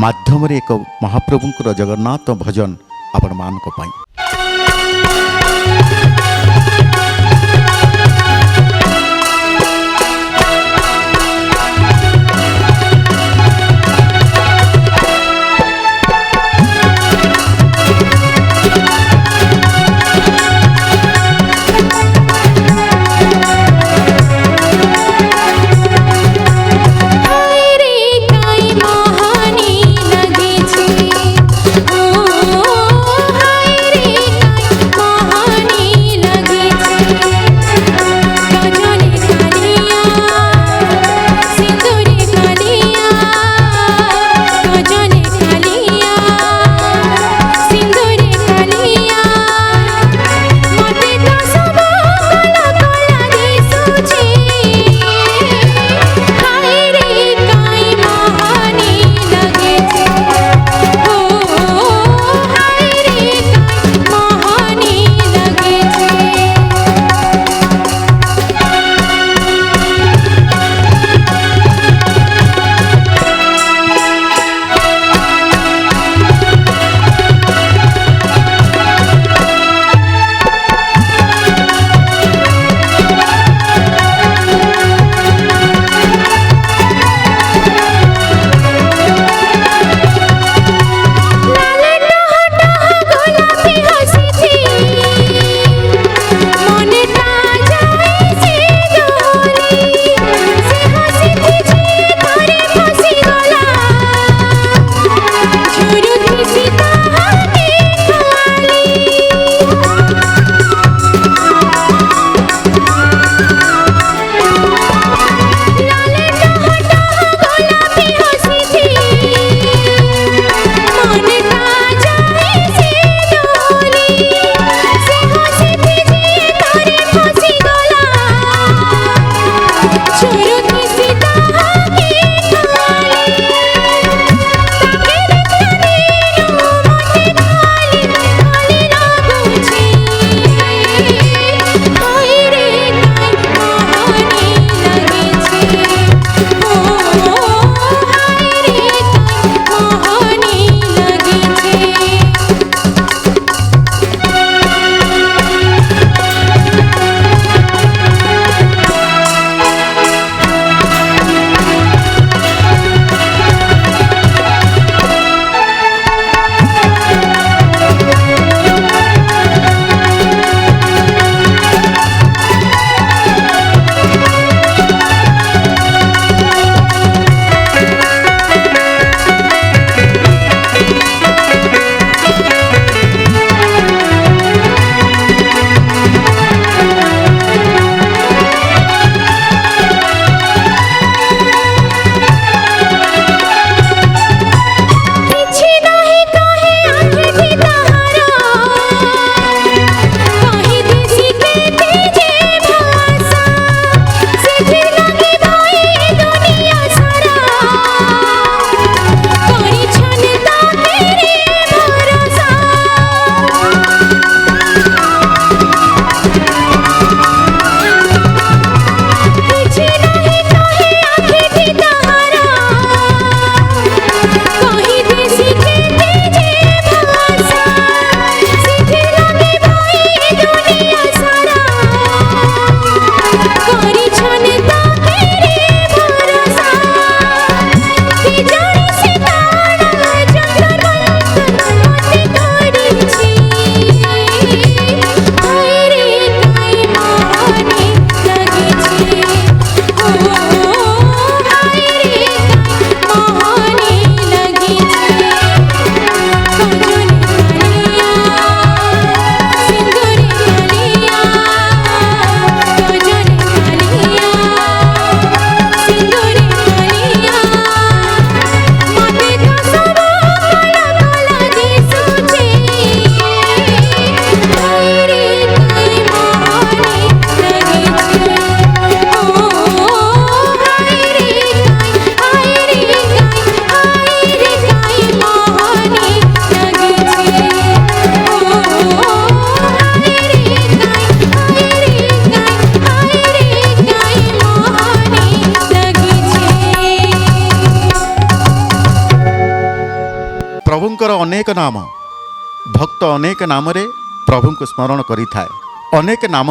ମାଧ୍ୟମରେ ଏକ ମହାପ୍ରଭୁଙ୍କର ଜଗନ୍ନାଥ ଭଜନ ଆପଣମାନଙ୍କ ପାଇଁ। हाय रे प्रभुंकर अनेक नाम भक्त अनेक नाम प्रभु को स्मरण करिथाए अनेक नाम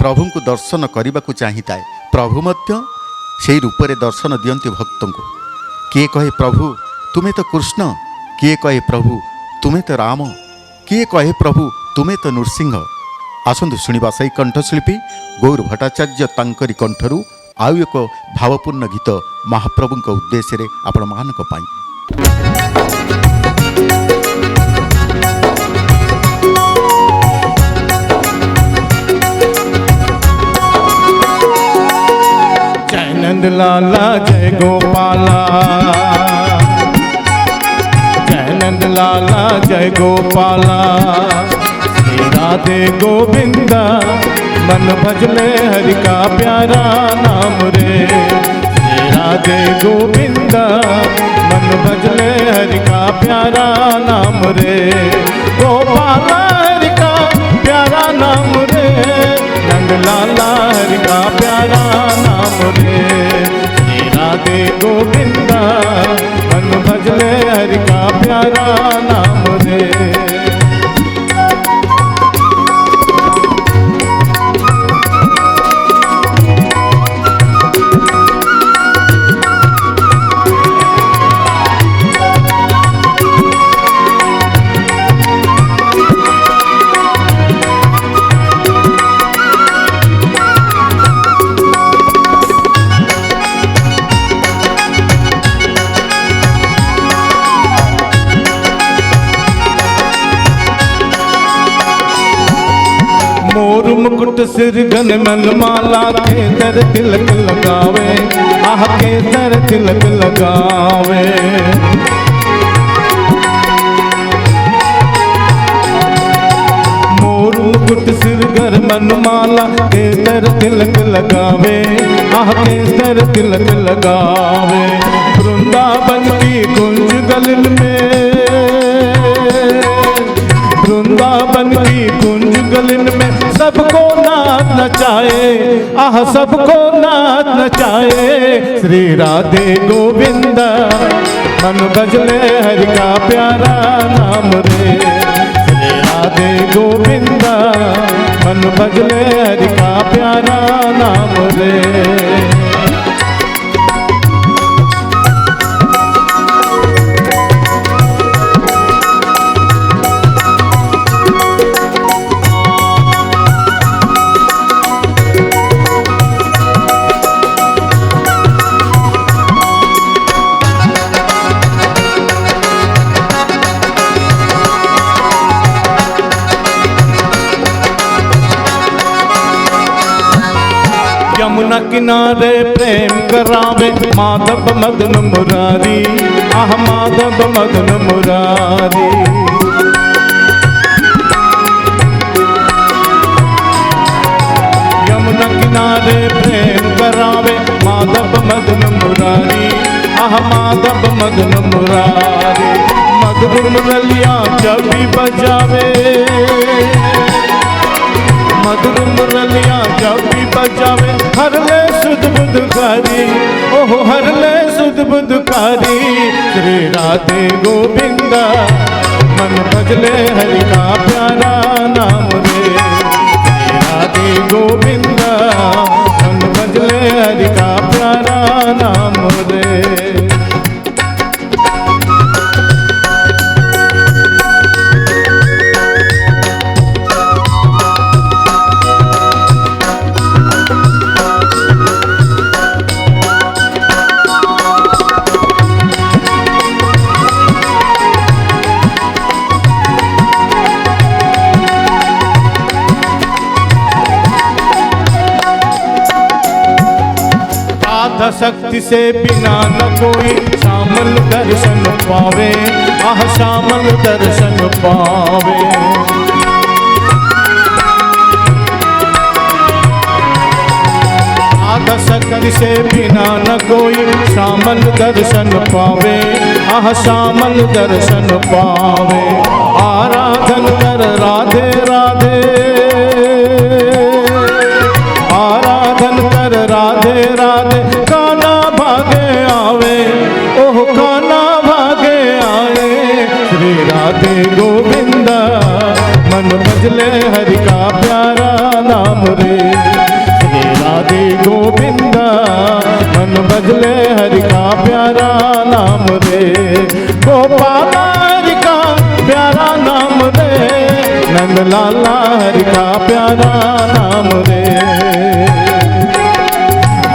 प्रभु को दर्शन करने को चाहिए प्रभु मध्य से रूप में दर्शन दियंती भक्त को किए कहे प्रभु तुम्हें तो कृष्ण किए कहे प्रभु तुम्हें तो राम किए कहे प्रभु तुम्हें तो नृसिंह आसतु शुणा से कंठशिल्पी गौर भट्टाचार्य तांकरी कंठरू आउ एक भावपूर्ण गीत महाप्रभु उद्देश्य आपण मानक पाई। जय नंद लाला जय गोपाला, जय नंद लाला जय गोपाला, श्री राधे गोविंदा मन भजले हरि का प्यारा नाम रे। श्री राधे गोविंदा मन भजले हरि का प्यारा नाम रे। गोपाला हरि का प्यारा नाम रे, नंद लाला हरि का प्यारा नाम रे। श्री राधे गोविंदा मन भजले हरि का प्यारा नाम रे। मोर मुकुट सिर गन मन माला के दर तिलक लगावे, आह के दर तिलक लगावे। मोर मुकुट सिर गन मन माला के दर तिलक लगावे, आह के दर तिलक लगावे। वृंदावन की कुंज गलिल में, वृंदावन की कुंज गलिन में सबको नाच नचाए, आह सबको नाच नचाए। श्री राधे गोविंदा मन भजले हरि का प्यारा नाम रे। श्री राधे गोविंदा मन भजले हरि का प्यारा नाम रे। यमुना किनारे प्रेम करावे माधव मदन मुरारी, आह माधव मदन मुरारी। यमुना किनारे प्रेम करावे माधव मदन मुरारी, आह माधव मदन मुरारी। मधुर मुरलिया जब भी बजावे, मधुर मुरलिया जब भी बजावे, हर ले सुध बुधकारी, ओहो हर ले सुध बुधकारी। श्री राधे गोविंदा मन भजले हरि का प्यारा नाम रे। श्री राधे गोविंदा मन भजले हरि का प्यारा नाम रे। शक्ति से बिना न कोई श्यामल दर्शन पावे, आह श्यामल दर्शन पावे। आधा शक्ति से बिना न कोई श्यामल दर्शन पावे, आह श्यामल दर्शन पावे। आराधन कर राधे राधे, आराधन कर राधे राधे। काना भागे आवे, ओह काना भागे आए। भजले हरि का प्यारा नाम रे। श्री राधे गोविंदा मन भजले हरि का प्यारा नाम रे। गोपाल हरि का प्यारा नाम रे, नंद लाला हरि का प्यारा नाम रे।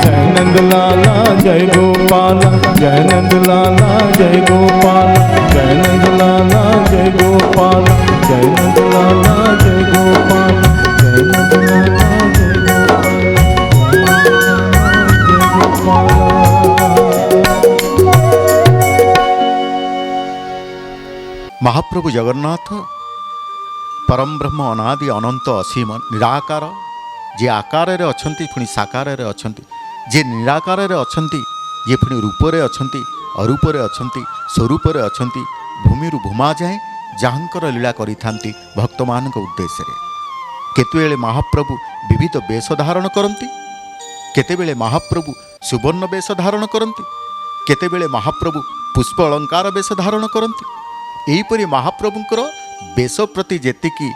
जय नंद लाला जय गोपाल, जय नंद लाला जय गोपाल, जय नंद लाला जय गोपाल, जय नंद लाला जय गोपाल, जय नंद लाला जय गोपाल, महाप्रभु जगन्नाथ परम ब्रह्म अनादि अनंत असीम निराकार, जे आकार अछंती पुणी साकार अछंती, जे निराकार अछंती जे पुणी रूपरे अछंती, अरूपरे अछंती, स्वरूपरे अछंती, भूमिरु भूमा जाए जाहंकर लीला करिथांती भक्तमानक उद्देश्य रे। केतेबेले महाप्रभु विविध वेश धारण करती, केतेबेले महाप्रभु सुवर्ण वेश धारण करती, केतेबेले महाप्रभु पुष्प अलंकार वेश धारण करती। एहीपरि महाप्रभुଙ୍କର बेश प्रति जेतिकी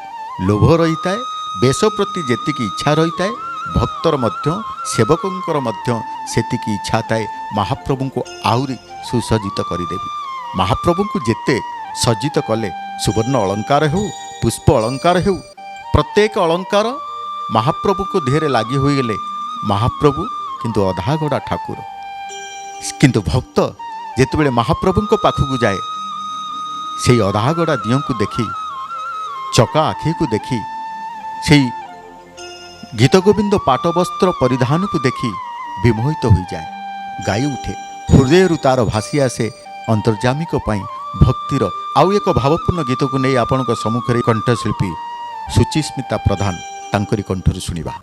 लोभ रही है, बेश प्रति जेतिकी इच्छा रही है, भक्तर मध्य सेवकंकर मध्य सेतिकी इच्छा थाए महाप्रभु को आहुरी सुसज्जित करदेवी। महाप्रभु को जेते सज्जित कले सुवर्ण अलंकार हो, पुष्प अलंकार हो, प्रत्येक अलंकार महाप्रभु को देहरे लगी होगले महाप्रभु किंतु अधागढ़ा ठाकुर। किंतु भक्त जेतेबेले महाप्रभु पाखक जाए से अधागढ़ा दियों को देखी, चका आखि को देखी, से गीत गोविंद पाट वस्त्र परिधान को देखी विमोहित हो जाए, गाई उठे, हृदय तार भासी आसे अंतर्जामिक भक्तिर आउ एक भावपूर्ण गीत को नहीं आपण सम्मुख कंठशिल्पी सुचिस्मिता प्रधान तांकरी कंठर शुणा।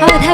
अधा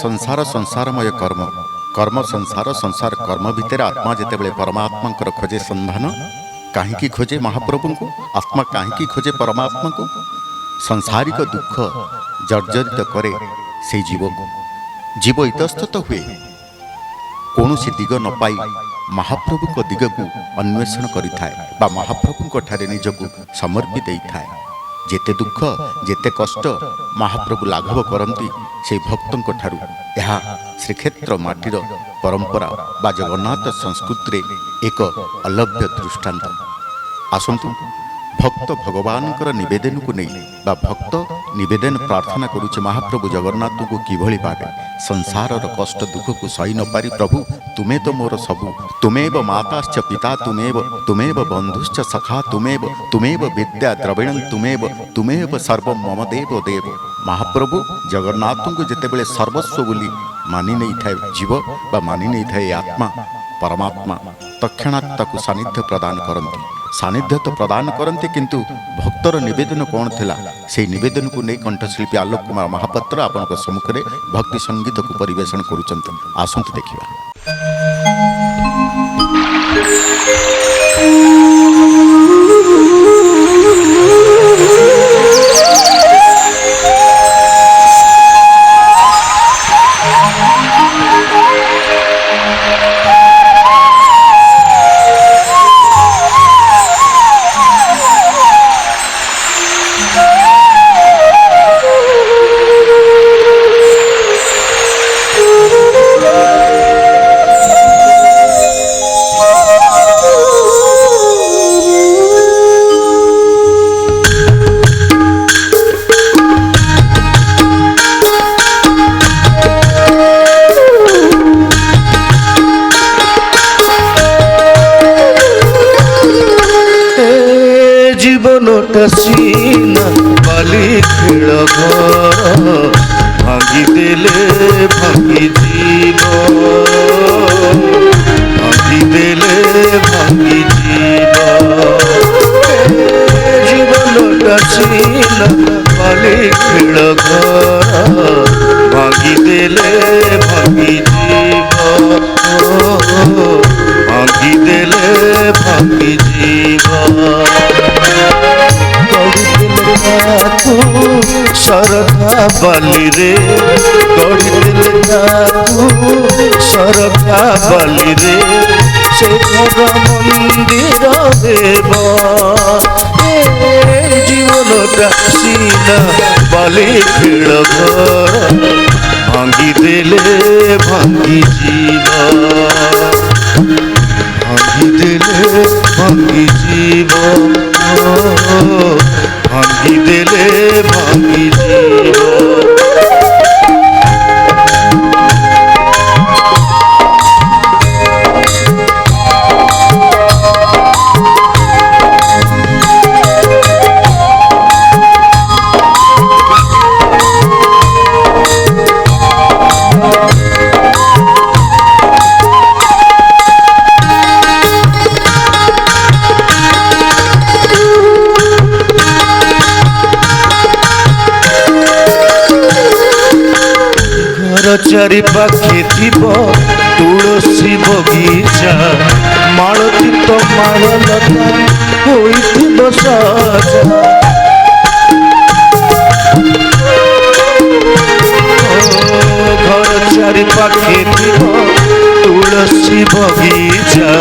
संसार संसारमय कर्म कर्म संसार संसार कर्म भितर आत्मा जितेबले परमात्मा खोजे संधान कहीं खोजे महाप्रभु को आत्मा कहीं खोजे परमात्मा को संसारिक दुख जर्जरित करे से जीव को जीव इतस्तत हुए कौन सी दिग न पाई महाप्रभु को दिग को अन्वेषण करिथाए बा महाप्रभु को ठारे निजको समर्पित देइथाए जेते दुख जेते कष्ट महाप्रभु लाघव करती से भक्तों ठारू यह श्रीक्षेत्र माटीर परंपरा बा जगन्नाथ संस्कृति रे एक अलभ्य दृष्टांत। आसंतु भक्त भगवान निवेदन को नहीं बा भक्त निवेदन प्रार्थना करुचे महाप्रभु जगन्नाथ को किभली भावे संसार कष्ट दुख को सही न पारी प्रभु तुमे तो मोर सबु तुमेव माताश्च पिता तुमेव बंधुश्च सखा तुमेव विद्या द्रविणं तुमेव सर्व मम देव देव। महाप्रभु जगन्नाथ को जितेबले सर्वस्व बोली मानि नहीं थाए जीव बा मानि नहीं थाए आत्मा परमात्मा तत्क्षणात् ताकु सानिध्य प्रदान करती सानिध्य तो प्रदान करते किंतु भक्तर निवेदन कौन थिला से निवेदन को नहीं कंठशिल्पी आलोक कुमार महापात्र आपण सम्मुख में भक्ति संगीत को परिवेषण करुचंत। आसंतु देखिबा। सीना बाली खेल घर भांगी देले भांगी जीव भांगी देले भांगी जीव जीवनटा सीना बाली खेल घर भांगी देले भांगी जीव भांगी देले भांगी जीव सरधा बाली रे गढ़ी दिले सरधा बाली रे से घर मंदिर देव जीवनटा सीना बाली खेल घर भांगी देले भांगी जीव भांगी देले भांगी जीव भांगी देले भांगी जीव। चारि पाखे थीब तुलसी बगीचा मालतीत माललता होइथिब सजा घर चारि पाखे थीब तुलसी बगीचा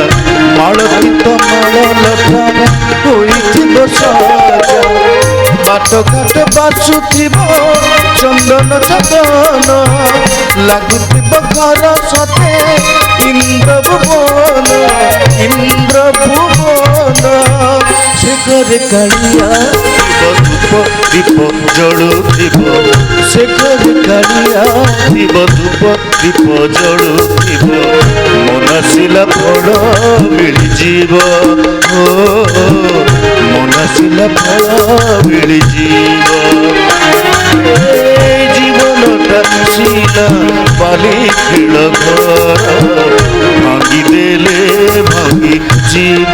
मालतीत माललता होइथिब सजा बाट घाट बासुथिब चंदन चंदन लागुथिब घर सते इंद्र भुवन से घरे कालिया धूप दीप जलुथिब से घरे कालिया धूप दीप जलुथिब मनासिला फल मिलिजिब मनासिला फल मिलिजिब जीवनटा सीना बाली खेल घर भांगी देले भांगी जीव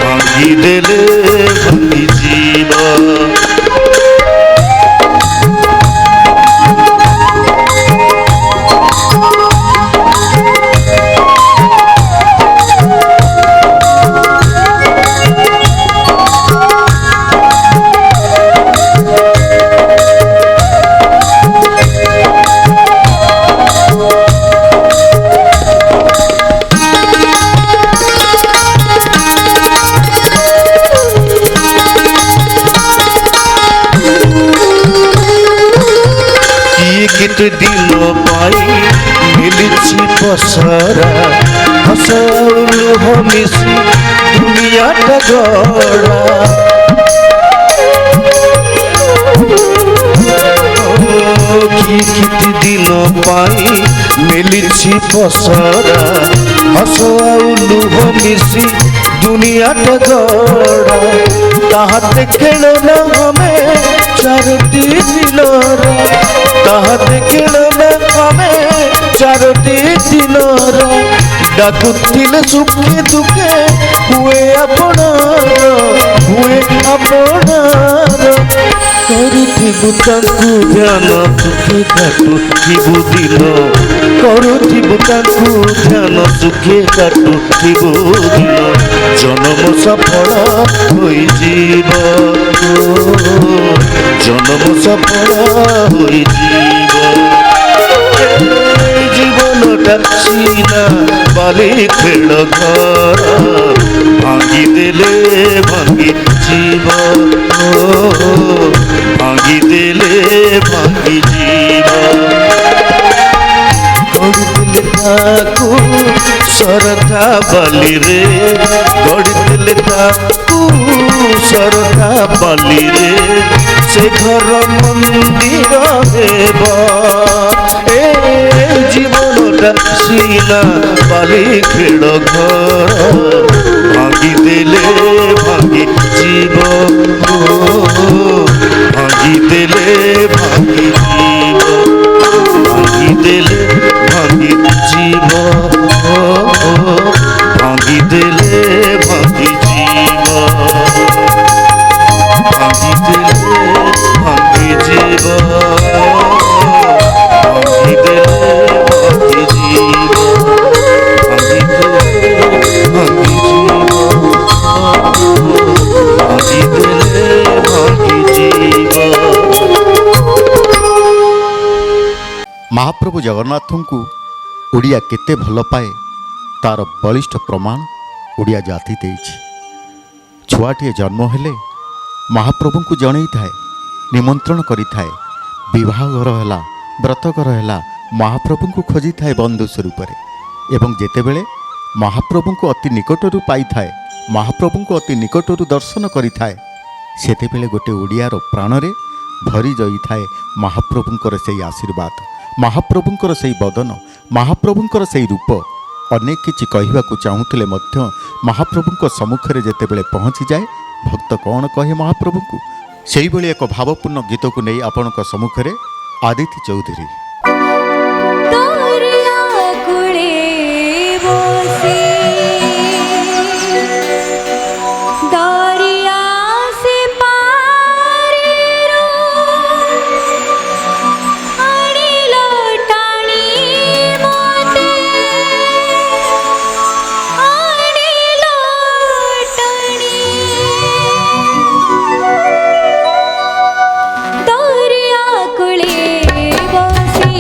भांगी देले भांगी जीव। ପସରା ହସ ଲୁହ ମିଶି ଦୁନିଆଟା ଗଡ଼ା କିଛି ଦିନ ପାଇଁ ମିଳିଛି ପସରା ହସ ଆଉ ଲୁହ ମିଶି ଦୁନିଆଟା ଗଡ଼ା ତାହାতে ଖେଳନା ଆମେ ଚାରୋଟି ଦିନର ତାହାতে ଖେଳନା ଆମେ ଚାରୋଟି ଦିନର ଡାକୁଥିଲେ ସୁଖେ ଦୁଃଖେ ହୁଏ ଆପଣର କରୁଥିବୁ ତାଙ୍କୁ ଧ୍ୟାନ ସୁଖେ କାଟୁଥିବୁ ଦିନ କରୁଥିବୁ ତାଙ୍କୁ ଧ୍ୟାନ ସୁଖେ କାଟୁଥିବୁ ଦିନ ଜନମ ସଫଳ ହୋଇଯିବ ଜନମ ସଫଳ ହୋଇଯିବ ଜୀବନଟା ସିନା ବାଲି ଖେଳ ଘର ଭାଙ୍ଗିଦେଲେ ଭାଙ୍ଗିଯିବ ଭାଙ୍ଗିଦେଲେ ଭାଙ୍ଗିଯିବ ଗଢ଼ିଥିଲେ ତାକୁ ସରଧା ବାଲିରେ ଗଢ଼ିଥିଲେ ତାକୁ ସରଧା ବାଲିରେ ସେ ଘର ମନ୍ଦିର ହେବ ଏ ଜୀବନଟା ସିନା ବାଲି ଖେଳ ଘର ଭାଙ୍ଗିଦେଲେ ଭାଙ୍ଗିଯିବ ଭାଙ୍ଗିଦେଲେ ଭାଙ୍ଗିଯିବ ଭାଙ୍ଗିଦେଲେ ଭାଙ୍ଗିଯିବ ଭାଙ୍ଗିଦେଲେ ଭାଙ୍ଗିଯିବ ଭାଙ୍ଗିଦେଲେ ଭାଙ୍ଗିଯିବ ଭାଙ୍ଗିଦେଲେ ଭାଙ୍ଗିଯିବ ଭାଙ୍ଗିଦେଲେ ଭାଙ୍ଗିଯିବ ମହାପ୍ରଭୁ ଜଗନ୍ନାଥଙ୍କୁ ଓଡ଼ିଆ କେତେ ଭଲ ପାଏ ତାର ବଳିଷ୍ଠ ପ୍ରମାଣ ଓଡ଼ିଆ ଜାତି ଦେଇଛି। ଛୁଆଟିଏ ଜନ୍ମ ହେଲେ ମହାପ୍ରଭୁଙ୍କୁ ଜଣେଇଥାଏ, ନିମନ୍ତ୍ରଣ କରିଥାଏ। ବିବାହଘର ହେଲା, ବ୍ରତଘର ହେଲା, ମହାପ୍ରଭୁଙ୍କୁ ଖୋଜିଥାଏ ବନ୍ଧୁ ସ୍ୱରୂପରେ। ଏବଂ ଯେତେବେଳେ ମହାପ୍ରଭୁଙ୍କୁ ଅତି ନିକଟରୁ ପାଇଥାଏ, ମହାପ୍ରଭୁଙ୍କୁ ଅତି ନିକଟରୁ ଦର୍ଶନ କରିଥାଏ, ସେତେବେଳେ ଗୋଟେ ଓଡ଼ିଆର ପ୍ରାଣରେ ଭରି ଯାଇଥାଏ ମହାପ୍ରଭୁଙ୍କର ସେଇ ଆଶୀର୍ବାଦ, ମହାପ୍ରଭୁଙ୍କର ସେଇ ବଦନ, ମହାପ୍ରଭୁଙ୍କର ସେଇ ରୂପ। ଅନେକ କିଛି କହିବାକୁ ଚାହୁଁଥିଲେ ମଧ୍ୟ ମହାପ୍ରଭୁଙ୍କ ସମ୍ମୁଖରେ ଯେତେବେଳେ ପହଞ୍ଚିଯାଏ, ଭକ୍ତ କ'ଣ କହେ ମହାପ୍ରଭୁଙ୍କୁ? ସେଇଭଳି ଏକ ଭାବପୂର୍ଣ୍ଣ ଗୀତକୁ ନେଇ ଆପଣଙ୍କ ସମ୍ମୁଖରେ ଆଦିତ୍ୟ ଚୌଧୁରୀ। ଦରିଆ କୂଳେ ବସି ଦରିଆ ସେ ପାରିରୁ ଆଣିଲ ଟାଣି ମତେ ଆଣିଲ ଟାଣି ଦରିଆ କୂଳେ ବସି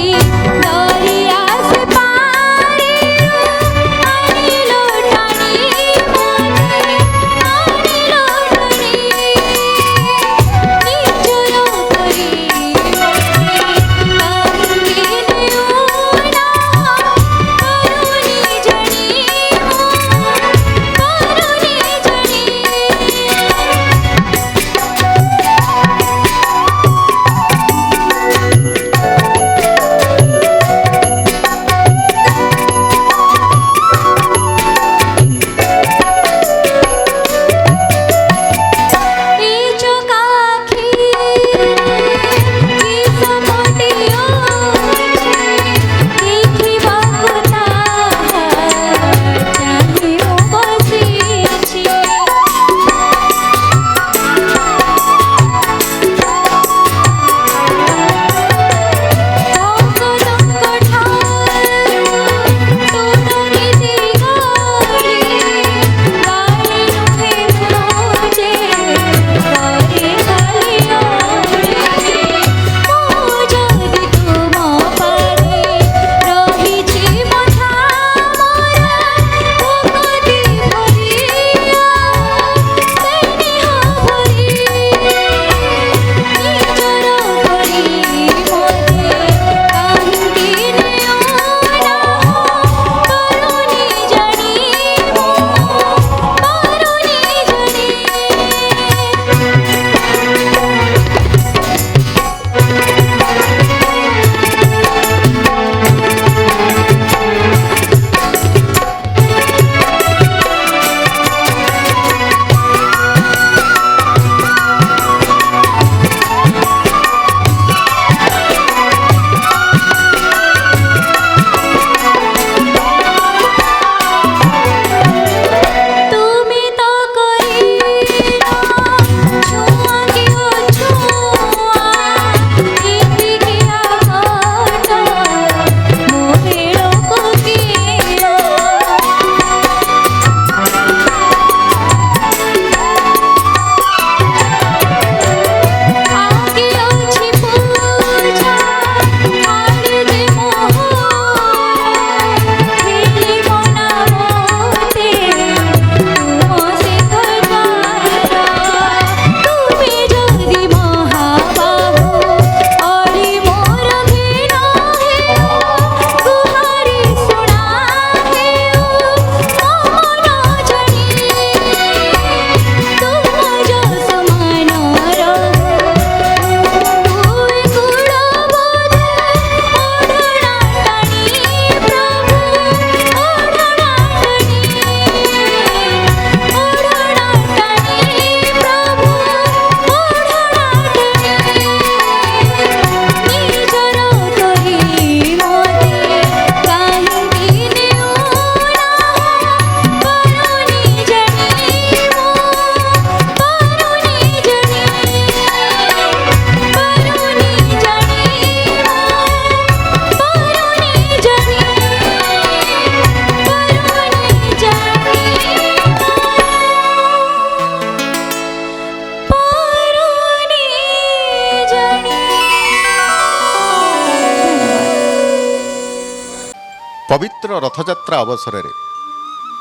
पवित्र रथयात्रा अवसर में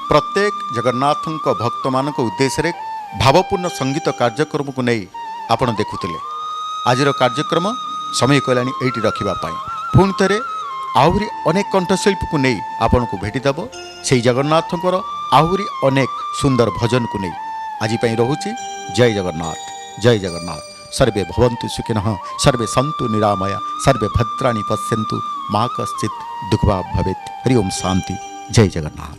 प्रत्येक जगन्नाथ भक्त मान उद्देश्य भावपूर्ण संगीत कार्यक्रम को नहीं आपण देखुले। आज कार्यक्रम समय कलानी एटी रखापी पुणी थे आहरी अनेक कंठशिल्पी को नहीं आपण को भेटीदेव से जगन्नाथंकर आहरी अनेक सुंदर भजन को नहीं आज रोचे। जय जगन्नाथ जय जगन्नाथ। सर्वे भवन्तु सुखिनः सर्वे सन्तु निरामया सर्वे भद्राणि पश्यन्तु मा कश्चित् दुःखभाग् भवेत्। हरि ओम शांति। जय जगन्नाथ।